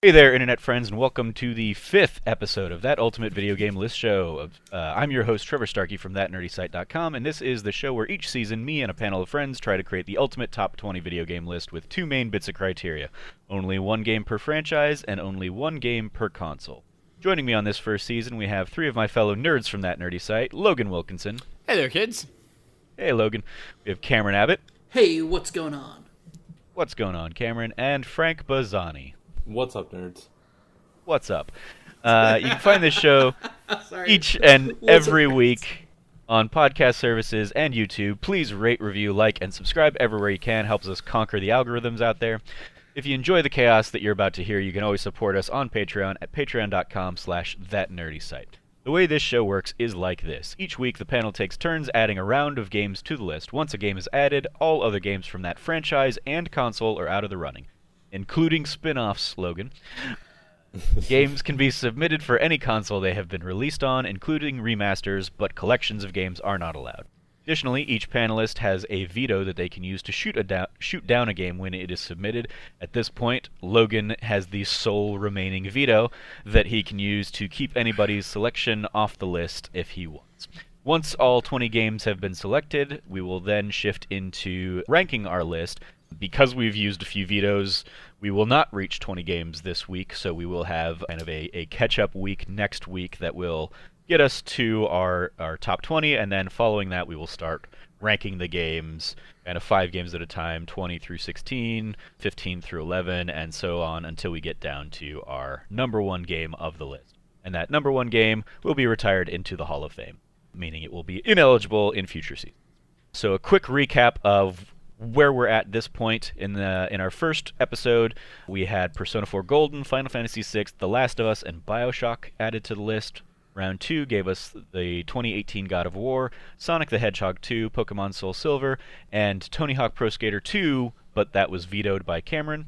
Hey there, Internet friends, and welcome to the 5th episode of That Ultimate Video Game List Show. I'm your host, Trevor Starkey from ThatNerdySite.com, and this is the show where each season me and a panel of friends try to create the ultimate top 20 video game list with two main bits of criteria. Only one game per franchise, and only one game per console. Joining me on this first season, we have three of my fellow nerds from That Nerdy Site, Logan Wilkinson. Hey there, kids. Hey, Logan. We have Cameron Abbott. Hey, what's going on? What's going on, Cameron? And Frank Bazzani. What's up, nerds? What's up? You can find this show Sorry. each and What's every up, nerds? week on podcast services and YouTube. Please rate, review, like, and subscribe everywhere you can. Helps us conquer the algorithms out there. If you enjoy the chaos that you're about to hear, you can always support us on Patreon at patreon.com/thatnerdysite. The way this show works is like this. Each week, the panel takes turns adding a round of games to the list. Once a game is added, all other games from that franchise and console are out of the running, including spin-offs, Logan. Games can be submitted for any console they have been released on, including remasters, but collections of games are not allowed. Additionally, each panelist has a veto that they can use to shoot down a game when it is submitted. At this point, Logan has the sole remaining veto that he can use to keep anybody's selection off the list if he wants. Once all 20 games have been selected, we will then shift into ranking our list. Because we've used a few vetoes, we will not reach 20 games this week, so we will have kind of a catch-up week next week that will get us to our top 20, and then following that we will start ranking the games kind of 5 games at a time, 20 through 16, 15 through 11, and so on until we get down to our number one game of the list. And that number one game will be retired into the Hall of Fame, meaning it will be ineligible in future seasons. So a quick recap of where we're at this point. In our first episode, we had Persona 4 Golden, Final Fantasy VI, The Last of Us, and BioShock added to the list. Round 2 gave us the 2018 God of War, Sonic the Hedgehog 2, Pokemon Soul Silver, and Tony Hawk Pro Skater 2, but that was vetoed by Cameron.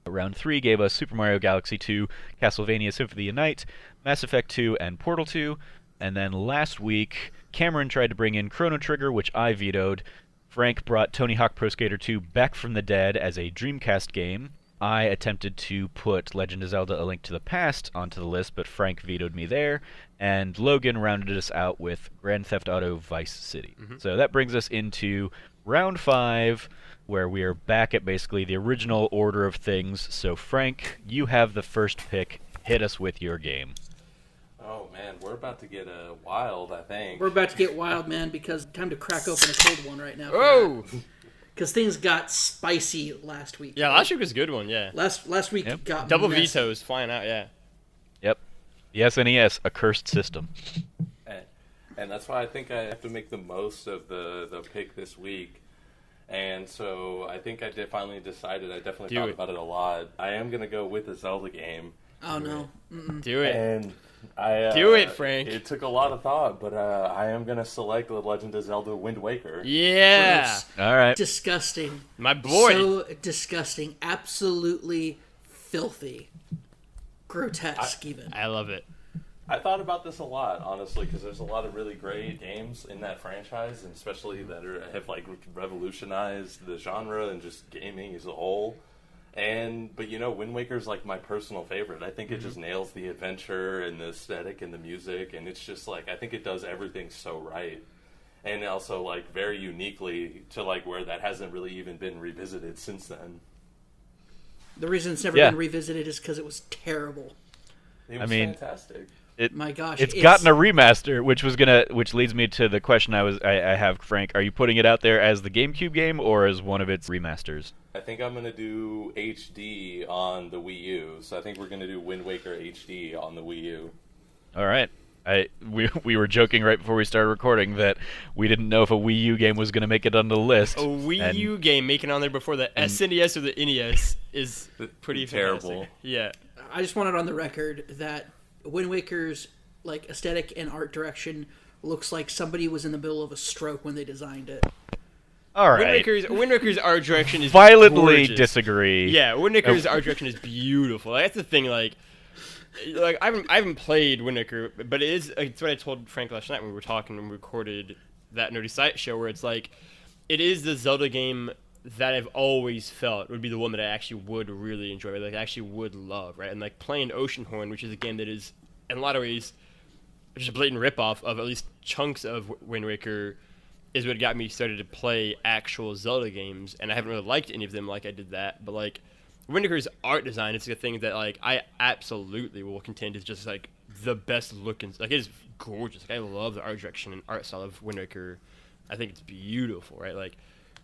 Round 3 gave us Super Mario Galaxy 2, Castlevania Symphony of the Night, Mass Effect 2, and Portal 2. And then last week, Cameron tried to bring in Chrono Trigger, which I vetoed. Frank brought Tony Hawk Pro Skater 2 back from the dead as a Dreamcast game. I attempted to put Legend of Zelda: A Link to the Past onto the list, but Frank vetoed me there. And Logan rounded us out with Grand Theft Auto Vice City. So that brings us into round 5, where we are back at basically the original order of things. So Frank, you have the first pick. Hit us with your game. Oh man, we're about to get wild, I think. We're about to get wild, man, because time to crack open a cold one right now. Whoa! Because things got spicy last week. Yeah, last week was a good one, yeah. Last week Yep. got Double messy. vetoes flying out, yeah. Yep. The SNES, a cursed system. And that's why I think I have to make the most of the pick this week. And so I think I finally decided, I definitely thought about it a lot. I am going to go with a Zelda game. Oh, no. Do it. And I Do it, Frank. It took a lot of thought, but I am going to select The Legend of Zelda Wind Waker. Yeah! Gross. All right. Disgusting. My boy! So disgusting. Absolutely filthy. Grotesque, even. I love it. I thought about this a lot, honestly, because there's a lot of really great games in that franchise, and especially that have like revolutionized the genre and just gaming as a whole. But Wind Waker's like my personal favorite. I think it just nails the adventure and the aesthetic and the music, and it's just like I think it does everything so right, and also like very uniquely to like where that hasn't really even been revisited since then. The reason it's never Yeah. been revisited is because it was terrible. It was fantastic. My gosh. It's gotten a remaster, which leads me to the question I have, Frank. Are you putting it out there as the GameCube game or as one of its remasters? I think I'm going to do HD on the Wii U, so I think we're going to do Wind Waker HD on the Wii U. All right. We were joking right before we started recording that we didn't know if a Wii U game was going to make it on the list. A Wii and U game making on there before the SNES or the NES is pretty Terrible. fantastic. Yeah. I just want it on the record that Wind Waker's like aesthetic and art direction looks like somebody was in the middle of a stroke when they designed it. All right. Wind Waker's art direction is Violently gorgeous. disagree. Yeah, Wind Waker's art direction is beautiful. Like, that's the thing. Like I haven't played Wind Waker, but it's what I told Frank last night when we were talking and we recorded that Nerdy Site show, where it's like it is the Zelda game that I've always felt would be the one that I actually would really enjoy, like I actually would love, right? And like playing Oceanhorn, which is a game that is in a lot of ways just a blatant ripoff of at least chunks of Wind Waker, is what got me started to play actual Zelda games, and I haven't really liked any of them like I did that, but like Wind Waker's art design is a thing that like I absolutely will contend is just like the best looking, like it is gorgeous. Like, I love the art direction and art style of Wind Waker. I think it's beautiful, right? Like,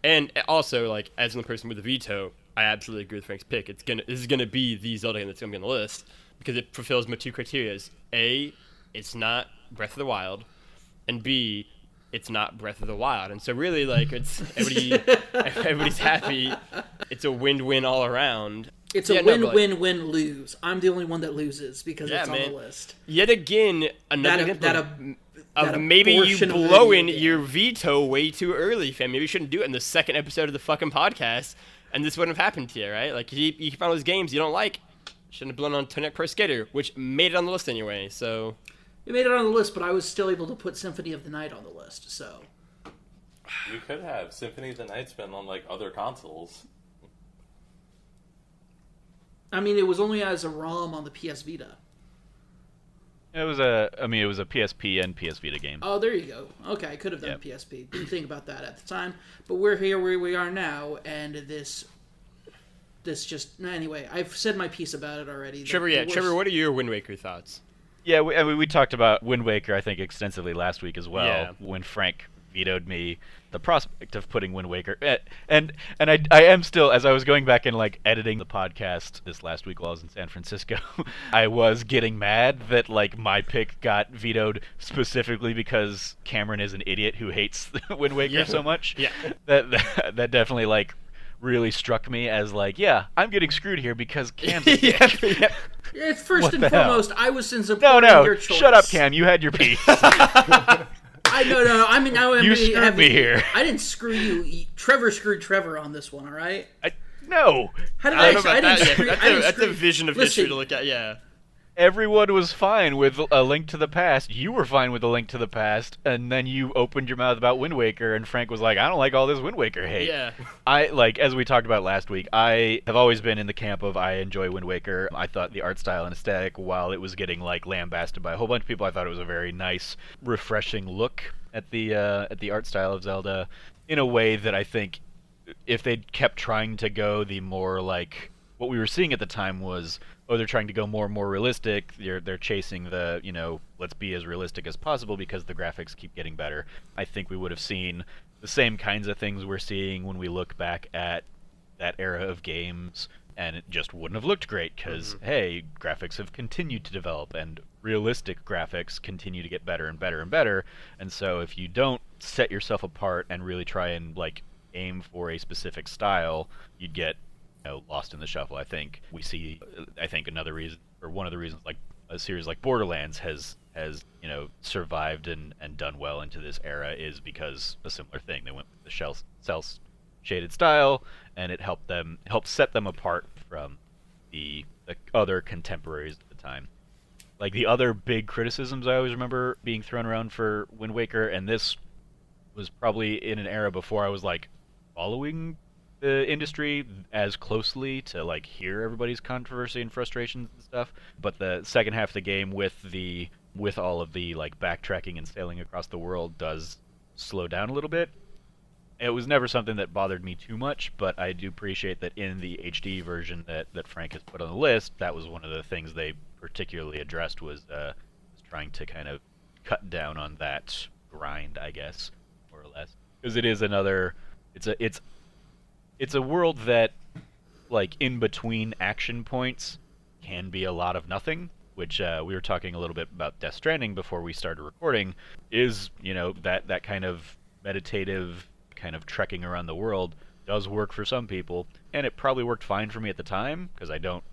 and also like as the person with a veto, I absolutely agree with Frank's pick. This is gonna be the Zelda game that's gonna be on the list because it fulfills my two criterias. A, it's not Breath of the Wild, and B, it's not Breath of the Wild. And so really, like, it's everybody's happy. It's a win-win all around. It's a win-win-win-lose. I'm the only one that loses because it's on the list. Yet again, another that maybe you blowing your veto way too early, fam. Maybe you shouldn't do it in the second episode of the fucking podcast, and this wouldn't have happened to you, right? Like, you found those games you don't like. Shouldn't have blown on Tony Hawk Pro Skater, which made it on the list anyway, so... It made it on the list, but I was still able to put Symphony of the Night on the list, so... You could have Symphony of the Night's been on, like, other consoles. I mean, it was only as a ROM on the PS Vita. It was a PSP and PS Vita game. Oh, there you go. Okay, I could have done PSP. Didn't think about that at the time, but we're here where we are now, and this just... Anyway, I've said my piece about it already. Trevor, what are your Wind Waker thoughts? Yeah, we talked about Wind Waker, I think, extensively last week as well, when Frank vetoed me the prospect of putting Wind Waker. And I am still, as I was going back and, like, editing the podcast this last week while I was in San Francisco, I was getting mad that, like, my pick got vetoed specifically because Cameron is an idiot who hates Wind Waker so much. Yeah. That definitely, like, really struck me as, like, yeah, I'm getting screwed here because Cam's a dick. It's first and foremost, I was in supporting your choice. Shut up, Cam. You had your piece. No. I mean, you screwed me here. I didn't screw you. Trevor screwed Trevor on this one. All right. No. How did I didn't screw. That's a vision of history to look at. Yeah. Everyone was fine with A Link to the Past. You were fine with A Link to the Past, and then you opened your mouth about Wind Waker, and Frank was like, I don't like all this Wind Waker hate. Yeah. As we talked about last week, I have always been in the camp of I enjoy Wind Waker. I thought the art style and aesthetic, while it was getting, like, lambasted by a whole bunch of people, I thought it was a very nice, refreshing look at the art style of Zelda in a way that I think if they'd kept trying to go the more, like, what we were seeing at the time was, they're trying to go more and more realistic. They're chasing the, let's be as realistic as possible because the graphics keep getting better. I think we would have seen the same kinds of things we're seeing when we look back at that era of games, and it just wouldn't have looked great because, hey, graphics have continued to develop, and realistic graphics continue to get better and better and better, and so if you don't set yourself apart and really try and, like, aim for a specific style, you'd get lost in the shuffle. I think we see. I think another reason, or one of the reasons, like a series like Borderlands has survived and done well into this era is because a similar thing. They went with the cell shaded style, and it helped set them apart from the other contemporaries at the time. Like the other big criticisms I always remember being thrown around for Wind Waker, and this was probably in an era before I was like following the industry as closely to like hear everybody's controversy and frustrations and stuff, but the second half of the game with all of the like backtracking and sailing across the world does slow down a little bit. It was never something that bothered me too much, but I do appreciate that in the HD version that Frank has put on the list, that was one of the things they particularly addressed was trying to kind of cut down on that grind, I guess, more or less, because it is another it's a world that, like, in between action points can be a lot of nothing, which we were talking a little bit about Death Stranding before we started recording, is, that kind of meditative kind of trekking around the world does work for some people, and it probably worked fine for me at the time, because I don't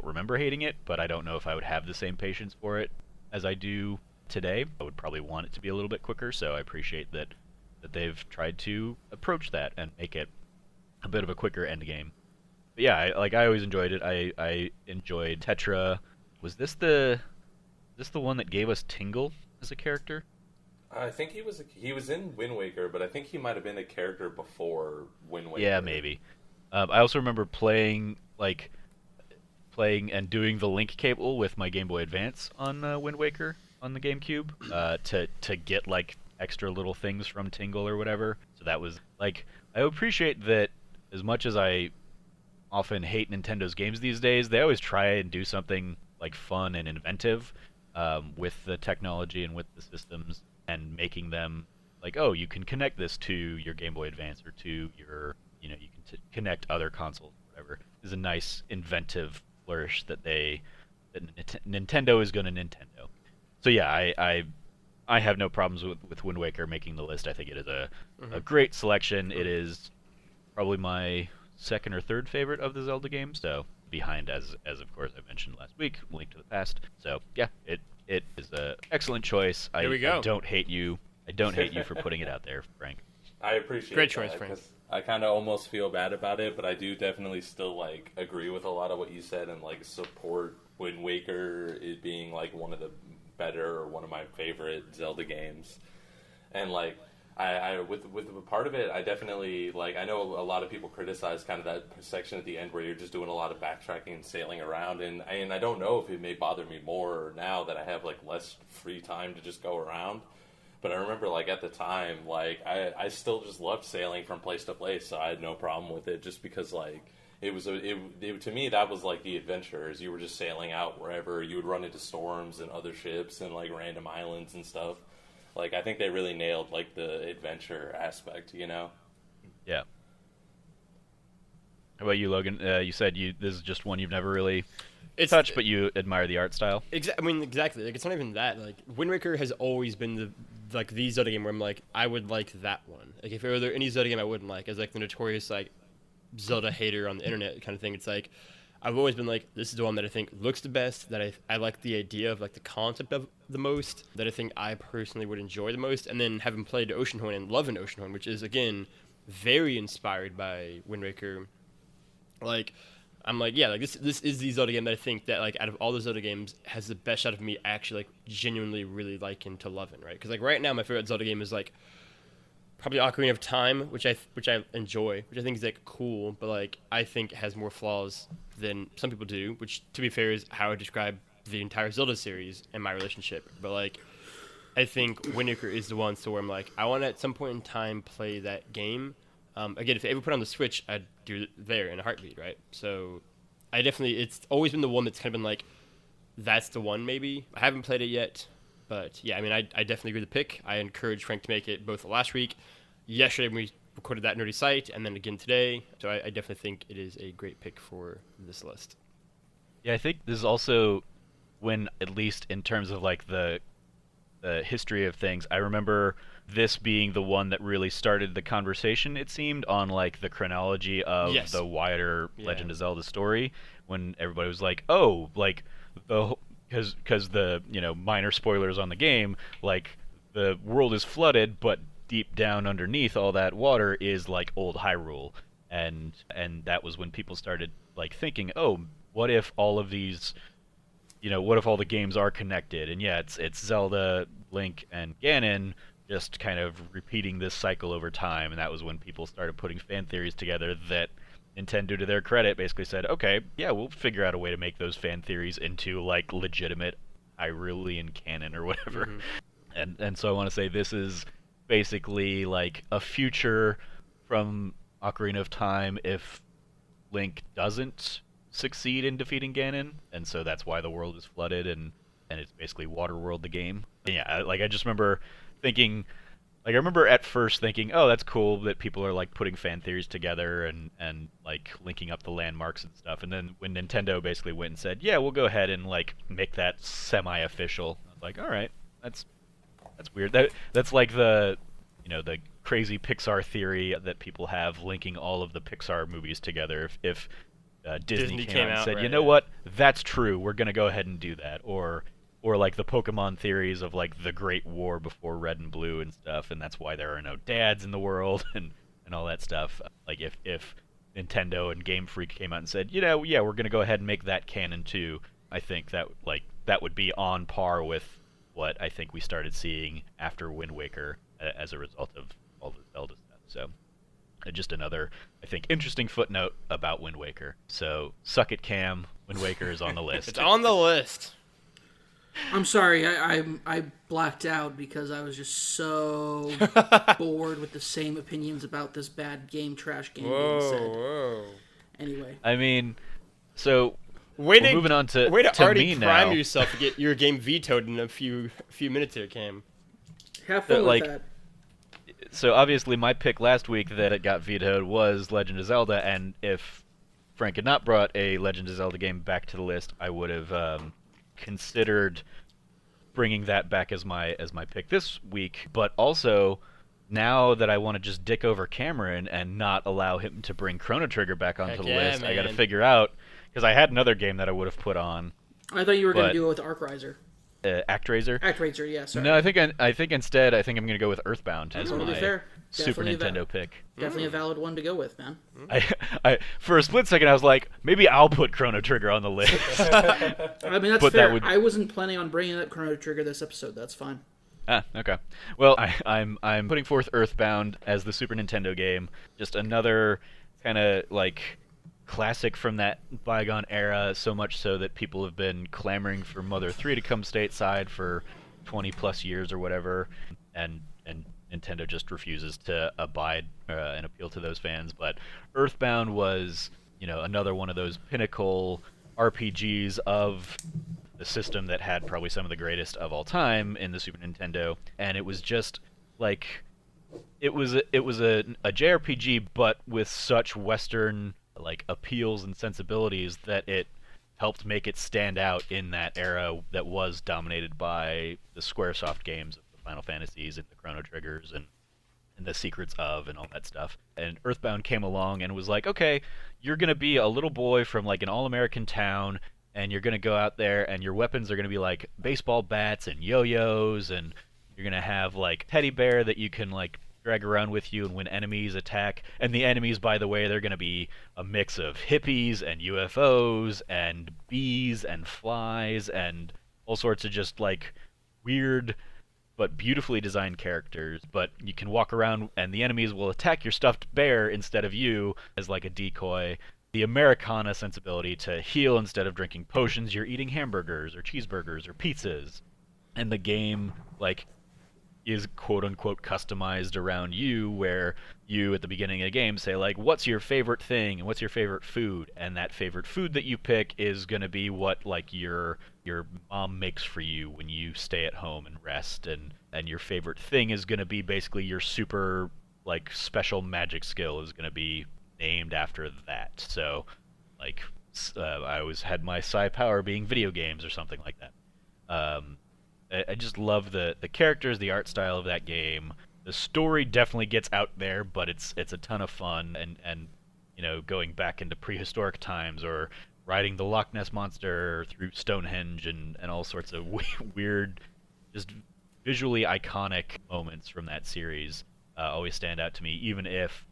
remember hating it, but I don't know if I would have the same patience for it as I do today. I would probably want it to be a little bit quicker, so I appreciate that they've tried to approach that and make it a bit of a quicker end game. But yeah, I always enjoyed it. I enjoyed Tetra. Was this the one that gave us Tingle as a character? I think he was in Wind Waker, but I think he might have been a character before Wind Waker. Yeah, maybe. I also remember playing and doing the link cable with my Game Boy Advance on Wind Waker on the GameCube to get like extra little things from Tingle or whatever. So that was like, I appreciate that as much as I often hate Nintendo's games these days, they always try and do something like fun and inventive with the technology and with the systems, and making them like, oh, you can connect this to your Game Boy Advance or to your, you can connect other consoles, whatever. Is a nice inventive flourish that Nintendo is going to Nintendo. So yeah, I have no problems with Wind Waker making the list. I think it is a great selection. It is probably my second or third favorite of the Zelda games. So behind, as of course I mentioned last week, Link to the Past. So yeah, it is an excellent choice. There we go. I don't hate you. I don't hate you for putting it out there, Frank. I appreciate Great that, choice, Frank. I kind of almost feel bad about it, but I do definitely still like agree with a lot of what you said and like support Wind Waker it being like one of the better or one of my favorite Zelda games. And like I with part of it, I definitely like, I know a lot of people criticize kind of that section at the end where you're just doing a lot of backtracking and sailing around, and I don't know if it may bother me more now that I have like less free time to just go around. But I remember, like, at the time, like, I still just loved sailing from place to place, so I had no problem with it, just because, like, to me, that was, like, the adventure, is you were just sailing out wherever. You would run into storms and other ships and, like, random islands and stuff. Like, I think they really nailed, like, the adventure aspect, you know? Yeah. How about you, Logan? You said this is just one you've never really touched, but you admire the art style. Exactly. Like, it's not even that. Like, Wind Waker has always been the Zelda game where I'm like, I would like that one. Like, if there were any Zelda game I wouldn't like, as like the notorious like Zelda hater on the internet kind of thing, it's like I've always been like, this is the one that I think looks the best, that I like the idea of, like, the concept of the most, that I think I personally would enjoy the most. And then having played Oceanhorn and loving Oceanhorn, which is again very inspired by Wind Waker, like, I'm like, yeah, like this is the Zelda game that I think that, like, out of all the Zelda games has the best shot of me actually, like, genuinely really liking to loving, right? Because, like, right now my favorite Zelda game is, like, probably Ocarina of Time, which I enjoy, which I think is, like, cool, but, like, I think has more flaws than some people do, which, to be fair, is how I describe the entire Zelda series and my relationship. But, like, I think Wind Waker is the one, so where I'm like, I want to at some point in time play that game. Again, if they ever put it on the Switch, I'd do it there in a heartbeat, right? So it's always been the one that's kind of been like, that's the one maybe. I haven't played it yet, but yeah, I mean, I definitely agree with the pick. I encouraged Frank to make it both last week, yesterday when we recorded that nerdy site, and then again today. So I definitely think it is a great pick for this list. Yeah, I think this is also when, at least in terms of like the history of things, I remember this being the one that really started the conversation, it seemed, on like the chronology of the wider Legend of Zelda story, when everybody was like, oh, like because the minor spoilers on the game, like the world is flooded, but deep down underneath all that water is like old Hyrule, and that was when people started like thinking, oh, what if all of these, what if all the games are connected? And yeah, it's Zelda, Link, and Ganon just kind of repeating this cycle over time, and that was when people started putting fan theories together that Nintendo, to their credit, basically said, okay, yeah, we'll figure out a way to make those fan theories into like legitimate Hyrulean canon or whatever. Mm-hmm. And so I want to say this is basically like a future from Ocarina of Time if Link doesn't succeed in defeating Ganon, and so that's why the world is flooded, and it's basically Waterworld the game. And yeah, I just remember thinking, like, I remember at first thinking, oh, that's cool that people are like putting fan theories together and like linking up the landmarks and stuff. And then when Nintendo basically went and said, yeah, we'll go ahead and like make that semi-official, I was like, all right, that's weird. That's like the the crazy Pixar theory that people have linking all of the Pixar movies together. If Disney came out and said, right, you know what, that's true, we're gonna go ahead and do that, or like the Pokemon theories of like the Great War before Red and Blue and stuff, and that's why there are no dads in the world and all that stuff. Like if Nintendo and Game Freak came out and said, yeah, we're gonna go ahead and make that canon too, I think that would be on par with what I think we started seeing after Wind Waker as a result of all the Zelda stuff. So just another, I think, interesting footnote about Wind Waker. So suck it, Cam. Wind Waker is on the list. It's on the list. I'm sorry, I blacked out because I was just so bored with the same opinions about this bad game, trash game being said. Whoa. Anyway, I mean, so Way we're to, moving on to way to already me prime now. yourself to get your game vetoed in a few minutes here, Cam. have fun like, with that. So obviously my pick last week that it got vetoed was Legend of Zelda, and if Frank had not brought a Legend of Zelda game back to the list, I would have considered bringing that back as my pick this week. But also, now that I want to just dick over Cameron and not allow him to bring Chrono Trigger back onto Heck the yeah, list, I got to man. figure out, because I had another game that I would have put on, I thought you were going but- to do it with ArcRiser. ActRaiser. ActRaiser, yeah, sorry. No, I think instead I'm going to go with Earthbound as Totally my fair. Super Definitely a Nintendo pick. Definitely a valid one to go with, man. I for a split second I was like, maybe I'll put Chrono Trigger on the list. I mean, that's But that fair. would- I wasn't planning on bringing up Chrono Trigger this episode. That's fine. Okay. Well, I'm putting forth Earthbound as the Super Nintendo game. Just another kind of like classic from that bygone era. So much so that people have been clamoring for Mother 3 to come stateside for 20 plus years or whatever, and Nintendo just refuses to abide and appeal to those fans. But Earthbound was, another one of those pinnacle RPGs of the system that had probably some of the greatest of all time in the Super Nintendo, and it was just like it was a JRPG, but with such Western like appeals and sensibilities that it helped make it stand out in that era that was dominated by the SquareSoft games of the Final Fantasies and the Chrono Triggers and the Secrets of and all that stuff. And Earthbound came along and was like, okay, you're gonna be a little boy from like an all-American town, and you're gonna go out there and your weapons are gonna be like baseball bats and yo-yos, and you're gonna have like teddy bear that you can like drag around with you, and when enemies attack, and the enemies, by the way, they're gonna be a mix of hippies and UFOs and bees and flies and all sorts of just like weird but beautifully designed characters. But you can walk around and the enemies will attack your stuffed bear instead of you as like a decoy. The Americana sensibility to heal instead of drinking potions, you're eating hamburgers or cheeseburgers or pizzas. And the game like is quote unquote customized around you, where you at the beginning of the game say like, what's your favorite thing and what's your favorite food, and that favorite food that you pick is going to be what like your mom makes for you when you stay at home and rest, and your favorite thing is going to be basically your super like special magic skill is going to be named after that. So like I always had my psi power being video games or something like that. I just love the characters, the art style of that game. The story definitely gets out there, but it's a ton of fun, and going back into prehistoric times or riding the Loch Ness Monster through Stonehenge and all sorts of weird, just visually iconic moments from that series always stand out to me, even if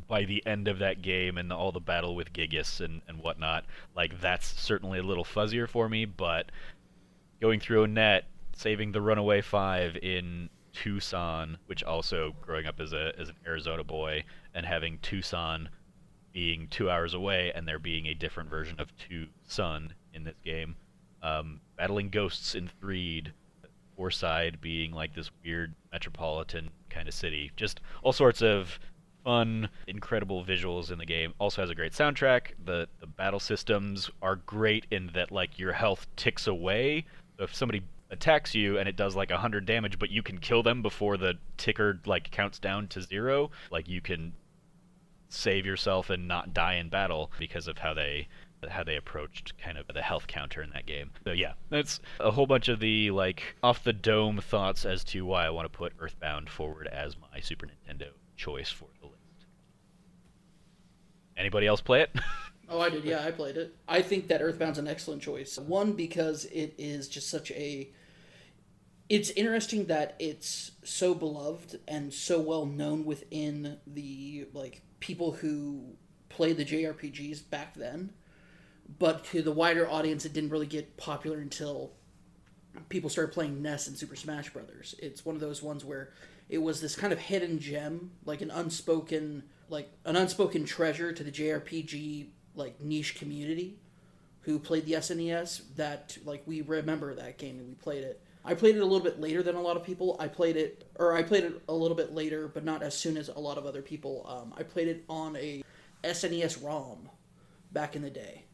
by the end of that game and all the battle with Gigas and whatnot, like that's certainly a little fuzzier for me, but going through a net, saving the Runaway Five in Tucson, which also growing up as an Arizona boy and having Tucson being 2 hours away and there being a different version of Tucson in this game, battling ghosts in Threed, Fourside being like this weird metropolitan kind of city, just all sorts of fun, incredible visuals in the game. Also has a great soundtrack. The battle systems are great in that like your health ticks away. So if somebody attacks you and it does like 100 damage, but you can kill them before the ticker like counts down to 0, like you can save yourself and not die in battle because of how they approached kind of the health counter in that game. So yeah, that's a whole bunch of the like off the dome thoughts as to why I want to put Earthbound forward as my Super Nintendo choice for the list. Anybody else play it? Oh, I did. Yeah, I played it. I think that Earthbound's an excellent choice. One, because it is just such a... It's interesting that it's so beloved and so well known within the like people who played the JRPGs back then, but to the wider audience, it didn't really get popular until people started playing Ness and Super Smash Brothers. It's one of those ones where it was this kind of hidden gem, like an unspoken treasure to the JRPG like niche community who played the SNES, that like we remember that game and we played it. I played it a little bit later than a lot of people. I played it a little bit later, but not as soon as a lot of other people. I played it on a SNES ROM back in the day,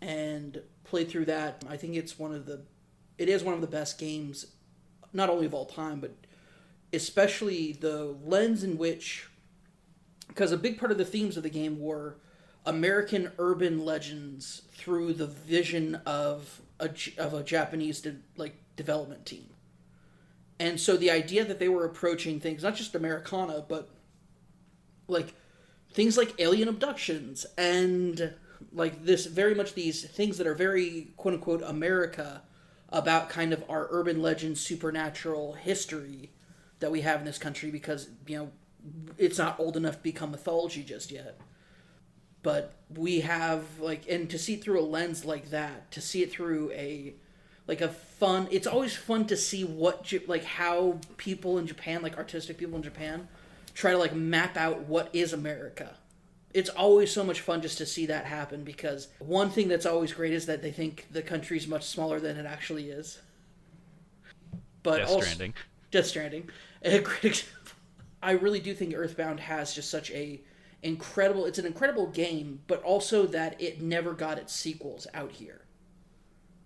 and played through that. I think it is one of the best games, not only of all time, but especially the lens in which, because a big part of the themes of the game were American urban legends through the vision of a Japanese development team. And so the idea that they were approaching things, not just Americana, but like things like alien abductions and like this, very much these things that are very quote unquote America, about kind of our urban legend supernatural history that we have in this country, because, you know, it's not old enough to become mythology just yet. But we have, like, and to see it through a lens like that, to see it through it's always fun to see how people in Japan, like artistic people in Japan, try to like map out what is America. It's always so much fun just to see that happen, because one thing that's always great is that they think the country's much smaller than it actually is. But Death Stranding. A great example. I really do think Earthbound has just such it's an incredible game, but also that it never got its sequels out here,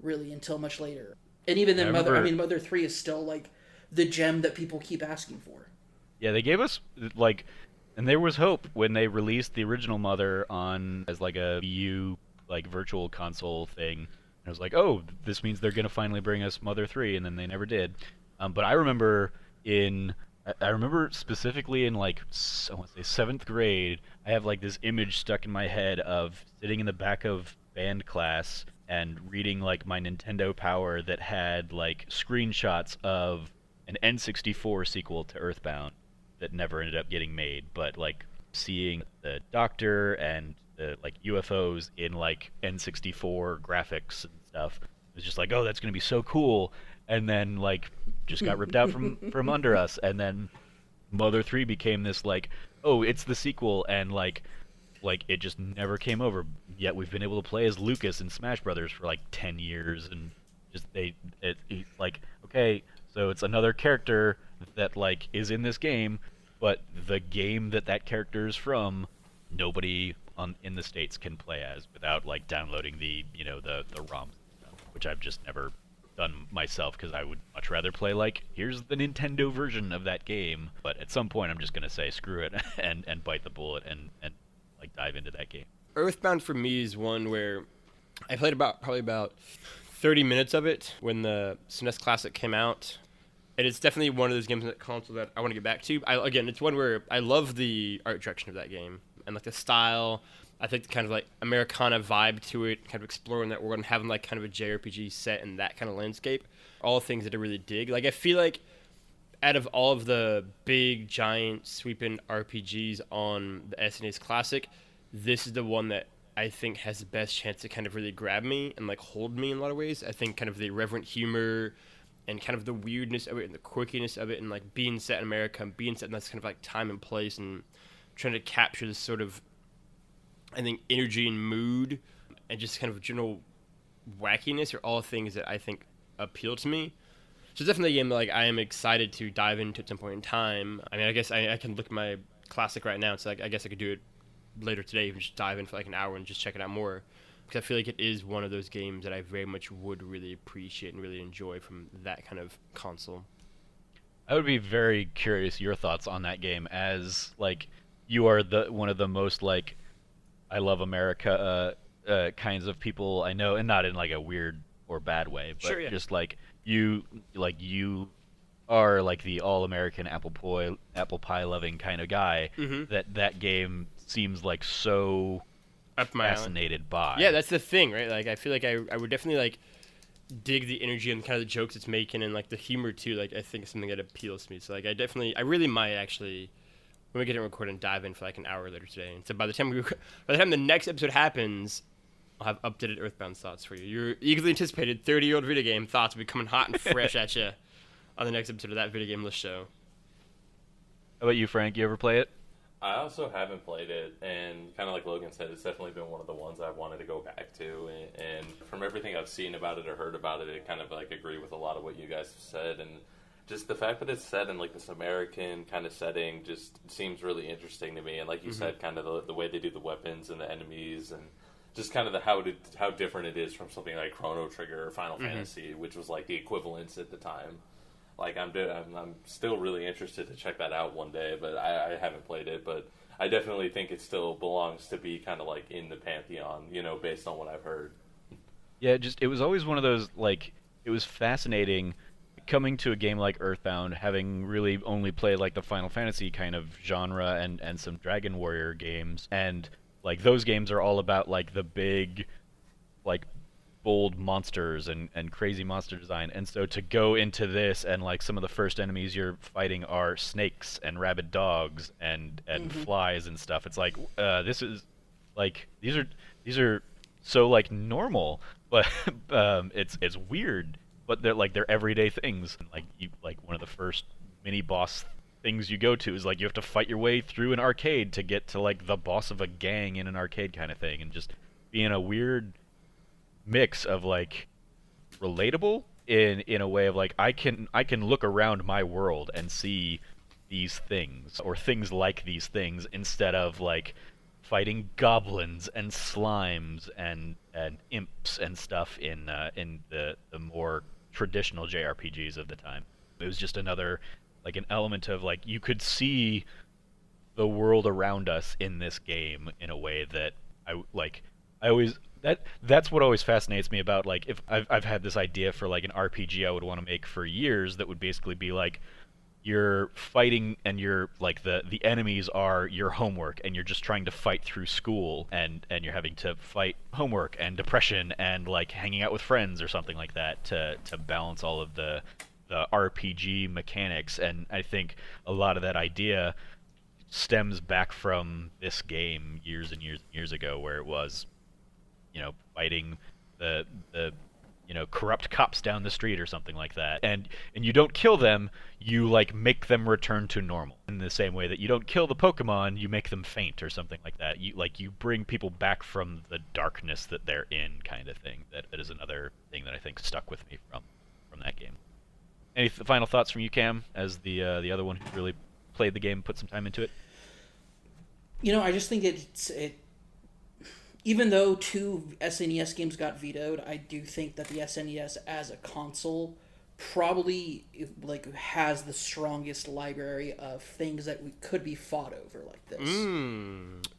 really, until much later. And even then, Mother 3 is still like the gem that people keep asking for. Yeah, they gave us like, and there was hope when they released the original Mother as like a Wii U like virtual console thing. And I was like, oh, this means they're gonna finally bring us Mother 3, and then they never did. But I remember specifically in like, I want to say 7th grade, I have like this image stuck in my head of sitting in the back of band class and reading like my Nintendo Power that had like screenshots of an N64 sequel to Earthbound that never ended up getting made, but like seeing the Doctor and the like UFOs in like N64 graphics and stuff, it was just like, oh, that's gonna be so cool. And then like just got ripped out from under us, and then Mother 3 became this like, oh, it's the sequel, and like it just never came over. Yet we've been able to play as Lucas in Smash Brothers for like 10 years, and just like, okay, so it's another character that like is in this game, but the game that character is from, nobody in the States can play as without like downloading the ROM stuff, which I've just never done myself, because I would much rather play like, here's the Nintendo version of that game. But at some point I'm just gonna say screw it and bite the bullet and like dive into that game. Earthbound for me is one where I played probably about 30 minutes of it when the SNES Classic came out. And it's definitely one of those games on that console that I want to get back to. Again, it's one where I love the art direction of that game and like the style. I think the kind of like Americana vibe to it, kind of exploring that world and having like kind of a JRPG set in that kind of landscape. All things that I really dig. Like I feel like out of all of the big, giant, sweeping RPGs on the SNES Classic, this is the one that I think has the best chance to kind of really grab me and like hold me in a lot of ways. I think kind of the irreverent humor and kind of the weirdness of it and the quirkiness of it, and like being set in America and being set in that kind of like time and place, and trying to capture this sort of, I think, energy and mood and just kind of general wackiness are all things that I think appeal to me. So it's definitely a game that like I am excited to dive into at some point in time. I mean, I guess I can look at my Classic right now, so like, I guess I could do it later today and just dive in for like an hour and just check it out more, because I feel like it is one of those games that I very much would really appreciate and really enjoy from that kind of console. I would be very curious your thoughts on that game, as like you are one of the most like I love America kinds of people I know, and not in like a weird or bad way, but sure, yeah. just like you are like the all-American apple pie loving kind of guy. Mm-hmm. That game seems like so Up my alley. fascinated by. Yeah, that's the thing, right? Like I feel like I would definitely like dig the energy and kind of the jokes it's making, and like the humor too. Like I think it's something that appeals to me. So like I really might actually, when we get it recorded, and dive in for like an hour later today. And so by the time the next episode happens, I'll have updated Earthbound thoughts for you. Your eagerly anticipated 30-year-old video game thoughts will be coming hot and fresh at you on the next episode of That Video Game List Show. How about you, Frank? You ever play it? I also haven't played it, and kind of like Logan said, it's definitely been one of the ones I wanted to go back to. And from everything I've seen about it or heard about it, I kind of like agree with a lot of what you guys have said. And just the fact that it's set in like this American kind of setting just seems really interesting to me. And like you said, kind of the way they do the weapons and the enemies, and just kind of how different it is from something like Chrono Trigger or Final Fantasy, which was like the equivalents at the time. Like I'm still really interested to check that out one day, but I haven't played it. But I definitely think it still belongs to be kind of like in the pantheon, based on what I've heard. Yeah, it was always one of those, like, it was fascinating coming to a game like Earthbound, having really only played like the Final Fantasy kind of genre and some Dragon Warrior games, and like those games are all about like the big, like, bold monsters and crazy monster design. And so to go into this and like some of the first enemies you're fighting are snakes and rabid dogs and flies and stuff. It's like this is like these are so like normal, but it's weird, but they're everyday things. And like one of the first mini boss things you go to is like you have to fight your way through an arcade to get to like the boss of a gang in an arcade kind of thing, and just being a weird mix of like relatable in a way of like I can look around my world and see these things or things like these things instead of like fighting goblins and slimes and imps and stuff in the more traditional JRPGs of the time. It was just another like an element of like you could see the world around us in this game in a way that that's what always fascinates me about, like, if I've had this idea for like an RPG I would want to make for years that would basically be like you're fighting and you're like the enemies are your homework and you're just trying to fight through school and you're having to fight homework and depression and like hanging out with friends or something like that to balance all of the RPG mechanics. And I think a lot of that idea stems back from this game years and years and years ago, where it was fighting the corrupt cops down the street or something like that, and you don't kill them, you like make them return to normal in the same way that you don't kill the Pokemon, you make them faint or something like that. You bring people back from the darkness that they're in, kind of thing. That is another thing that I think stuck with me from that game. Any final thoughts from you, Cam, as the other one who really played the game, put some time into it? I just think it even though 2 SNES games got vetoed, I do think that the SNES as a console probably like has the strongest library of things that could be fought over like this.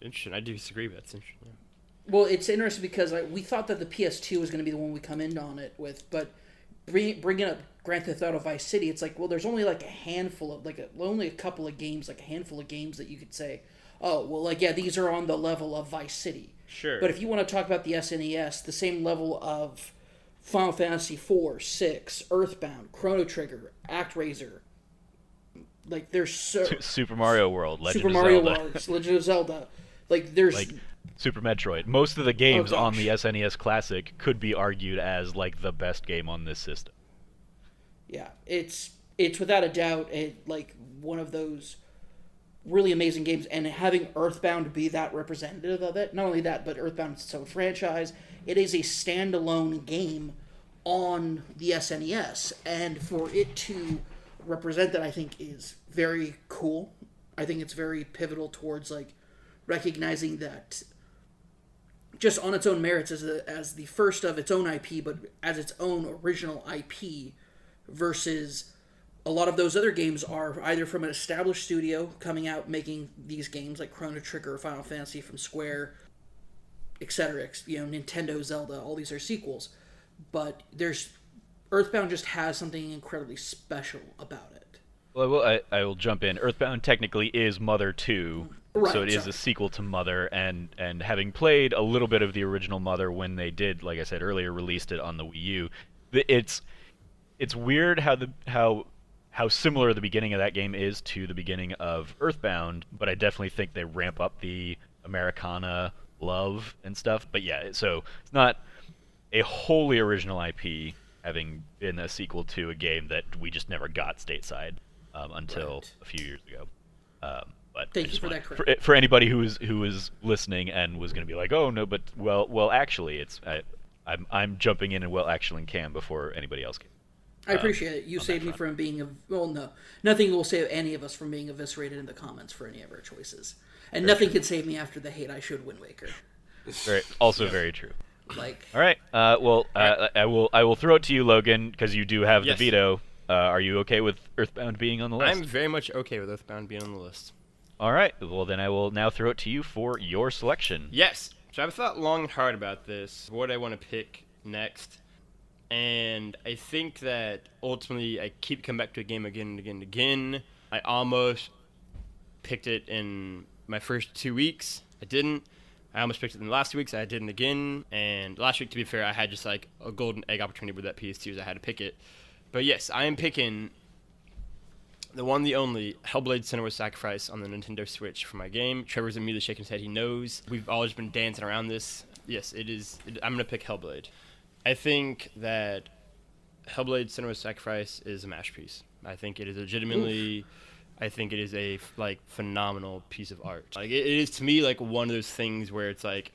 Interesting. I do disagree, but that's interesting. Yeah. Well, it's interesting because we thought that the PS2 was going to be the one we come in on it with, but bringing up Grand Theft Auto Vice City, it's like, well, there's only like a handful of only a couple of games, like a handful of games that you could say, oh, well, like, yeah, these are on the level of Vice City. Sure. But if you want to talk about the SNES, the same level of Final Fantasy IV, 6, Earthbound, Chrono Trigger, ActRaiser, like there's Super Mario World, Legend Super of Mario Zelda. World, Legend of Zelda, like there's like Super Metroid. Most of the games Oh, on gosh. the SNES Classic could be argued as like the best game on this system. Yeah, it's without a doubt like one of those really amazing games, and having Earthbound be that representative of it. Not only that, but Earthbound is its own franchise. It is a standalone game on the SNES, and for it to represent that, I think, is very cool. I think it's very pivotal towards like recognizing that just on its own merits as the first of its own IP, but as its own original IP, versus a lot of those other games are either from an established studio coming out making these games like Chrono Trigger or Final Fantasy from Square, etc. Nintendo, Zelda, all these are sequels. But Earthbound just has something incredibly special about it. Well, I will jump in. Earthbound technically is Mother 2, Right, so it is sorry. a sequel to Mother, and having played a little bit of the original Mother when they did, like I said earlier, released it on the Wii U, it's weird how similar the beginning of that game is to the beginning of Earthbound, but I definitely think they ramp up the Americana love and stuff. But yeah, so it's not a wholly original IP, having been a sequel to a game that we just never got stateside until Right. a few years ago. But Thank I you just for wanted- that credit. for anybody who was listening and was going to be like, oh no, but well, actually, I'm jumping in and actually can before anybody else can. I appreciate it. You on saved that me front. from being no, nothing will save any of us from being eviscerated in the comments for any of our choices, and nothing can save me after the hate I showed Wind Waker. Also very true. Like, All right. I will throw it to you, Logan, because you do have Yes. the veto. Are you okay with Earthbound being on the list? I'm very much okay with Earthbound being on the list. All right. Well, then I will now throw it to you for your selection. Yes. So I've thought long and hard about this, what I want to pick next. And I think that ultimately I keep coming back to a game again and again and again. I almost picked it in my first 2 weeks. I didn't. I almost picked it in the last 2 weeks. I didn't again. And last week, to be fair, I had just like a golden egg opportunity with that PS2 as I had to pick it. But yes, I am picking the one, the only, Hellblade: Senua's Sacrifice on the Nintendo Switch for my game. Trevor's immediately shaking his head. He knows. We've always been dancing around this. Yes, it is. I'm going to pick Hellblade. I think that Hellblade: Senua's Sacrifice is a masterpiece. I think it is legitimately... I think it is a phenomenal piece of art. Like it is to me like one of those things where it's like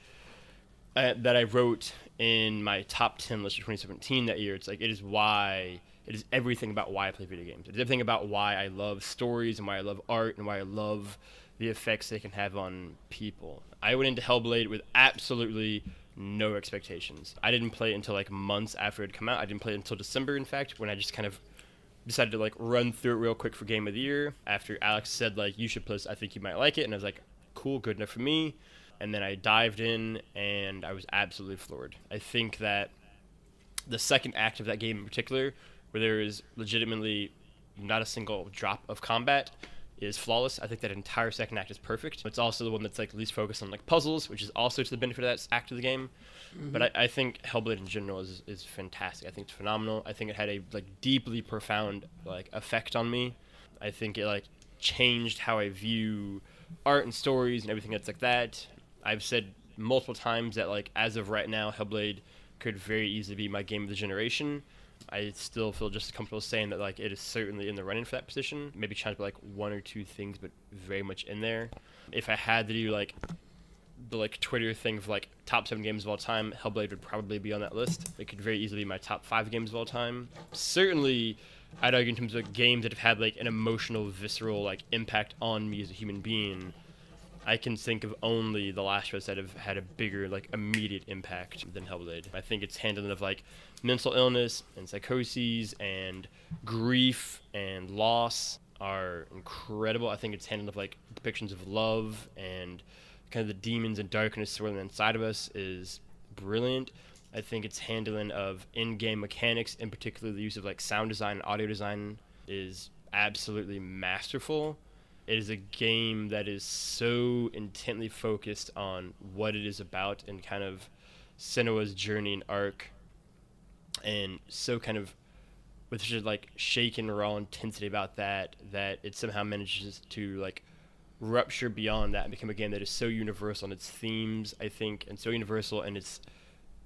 that I wrote in my top 10 list of 2017 that year. It's like it is everything about why I play video games. It's everything about why I love stories and why I love art and why I love the effects they can have on people. I went into Hellblade with absolutely no expectations. I didn't play it until like months after it had come out. I didn't play it until December, in fact, when I just kind of decided to like run through it real quick for Game of the Year after Alex said like you should play this, I think you might like it, and I was like cool, good enough for me. And then I dived in and I was absolutely floored. I think that the second act of that game in particular, where there is legitimately not a single drop of combat, is flawless. I think that entire second act is perfect. It's also the one that's like least focused on like puzzles, which is also to the benefit of that act of the game. But I think Hellblade in general is fantastic. I think it's phenomenal. I think it had a like deeply profound like effect on me. I think it like changed how I view art and stories and everything that's like that. I've said multiple times that like as of right now, Hellblade could very easily be my game of the generation. I still feel just as comfortable saying that like it is certainly in the running for that position. Maybe trying to be like one or two things, but very much in there. If I had to do like the like Twitter thing of like top 7 games of all time, Hellblade would probably be on that list. It could very easily be my top 5 games of all time. Certainly, I'd argue in terms of games that have had like an emotional, visceral like impact on me as a human being. I can think of only The Last of Us that have had a bigger like immediate impact than Hellblade. I think its handling of like mental illness and psychoses and grief and loss are incredible. I think its handling of like depictions of love and kind of the demons and darkness swirling inside of us is brilliant. I think its handling of in-game mechanics, in particular the use of like sound design and audio design, is absolutely masterful. It is a game that is so intently focused on what it is about and kind of Senua's journey and arc, and so kind of with such like shaken raw intensity about that it somehow manages to like rupture beyond that and become a game that is so universal in its themes, I think, and so universal in its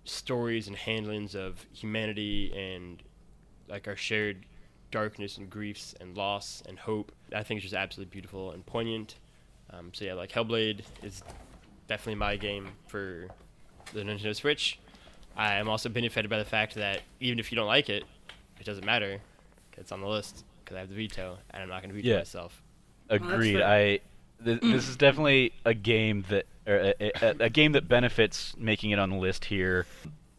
stories and handlings of humanity and like our shared darkness and griefs and loss and hope. I think it's just absolutely beautiful and poignant. So yeah, like Hellblade is definitely my game for the Nintendo Switch. I am also benefited by the fact that even if you don't like it, it doesn't matter. It's on the list because I have the veto, and I'm not going to veto myself. Agreed. fair. This is definitely a game that a game that benefits making it on the list here,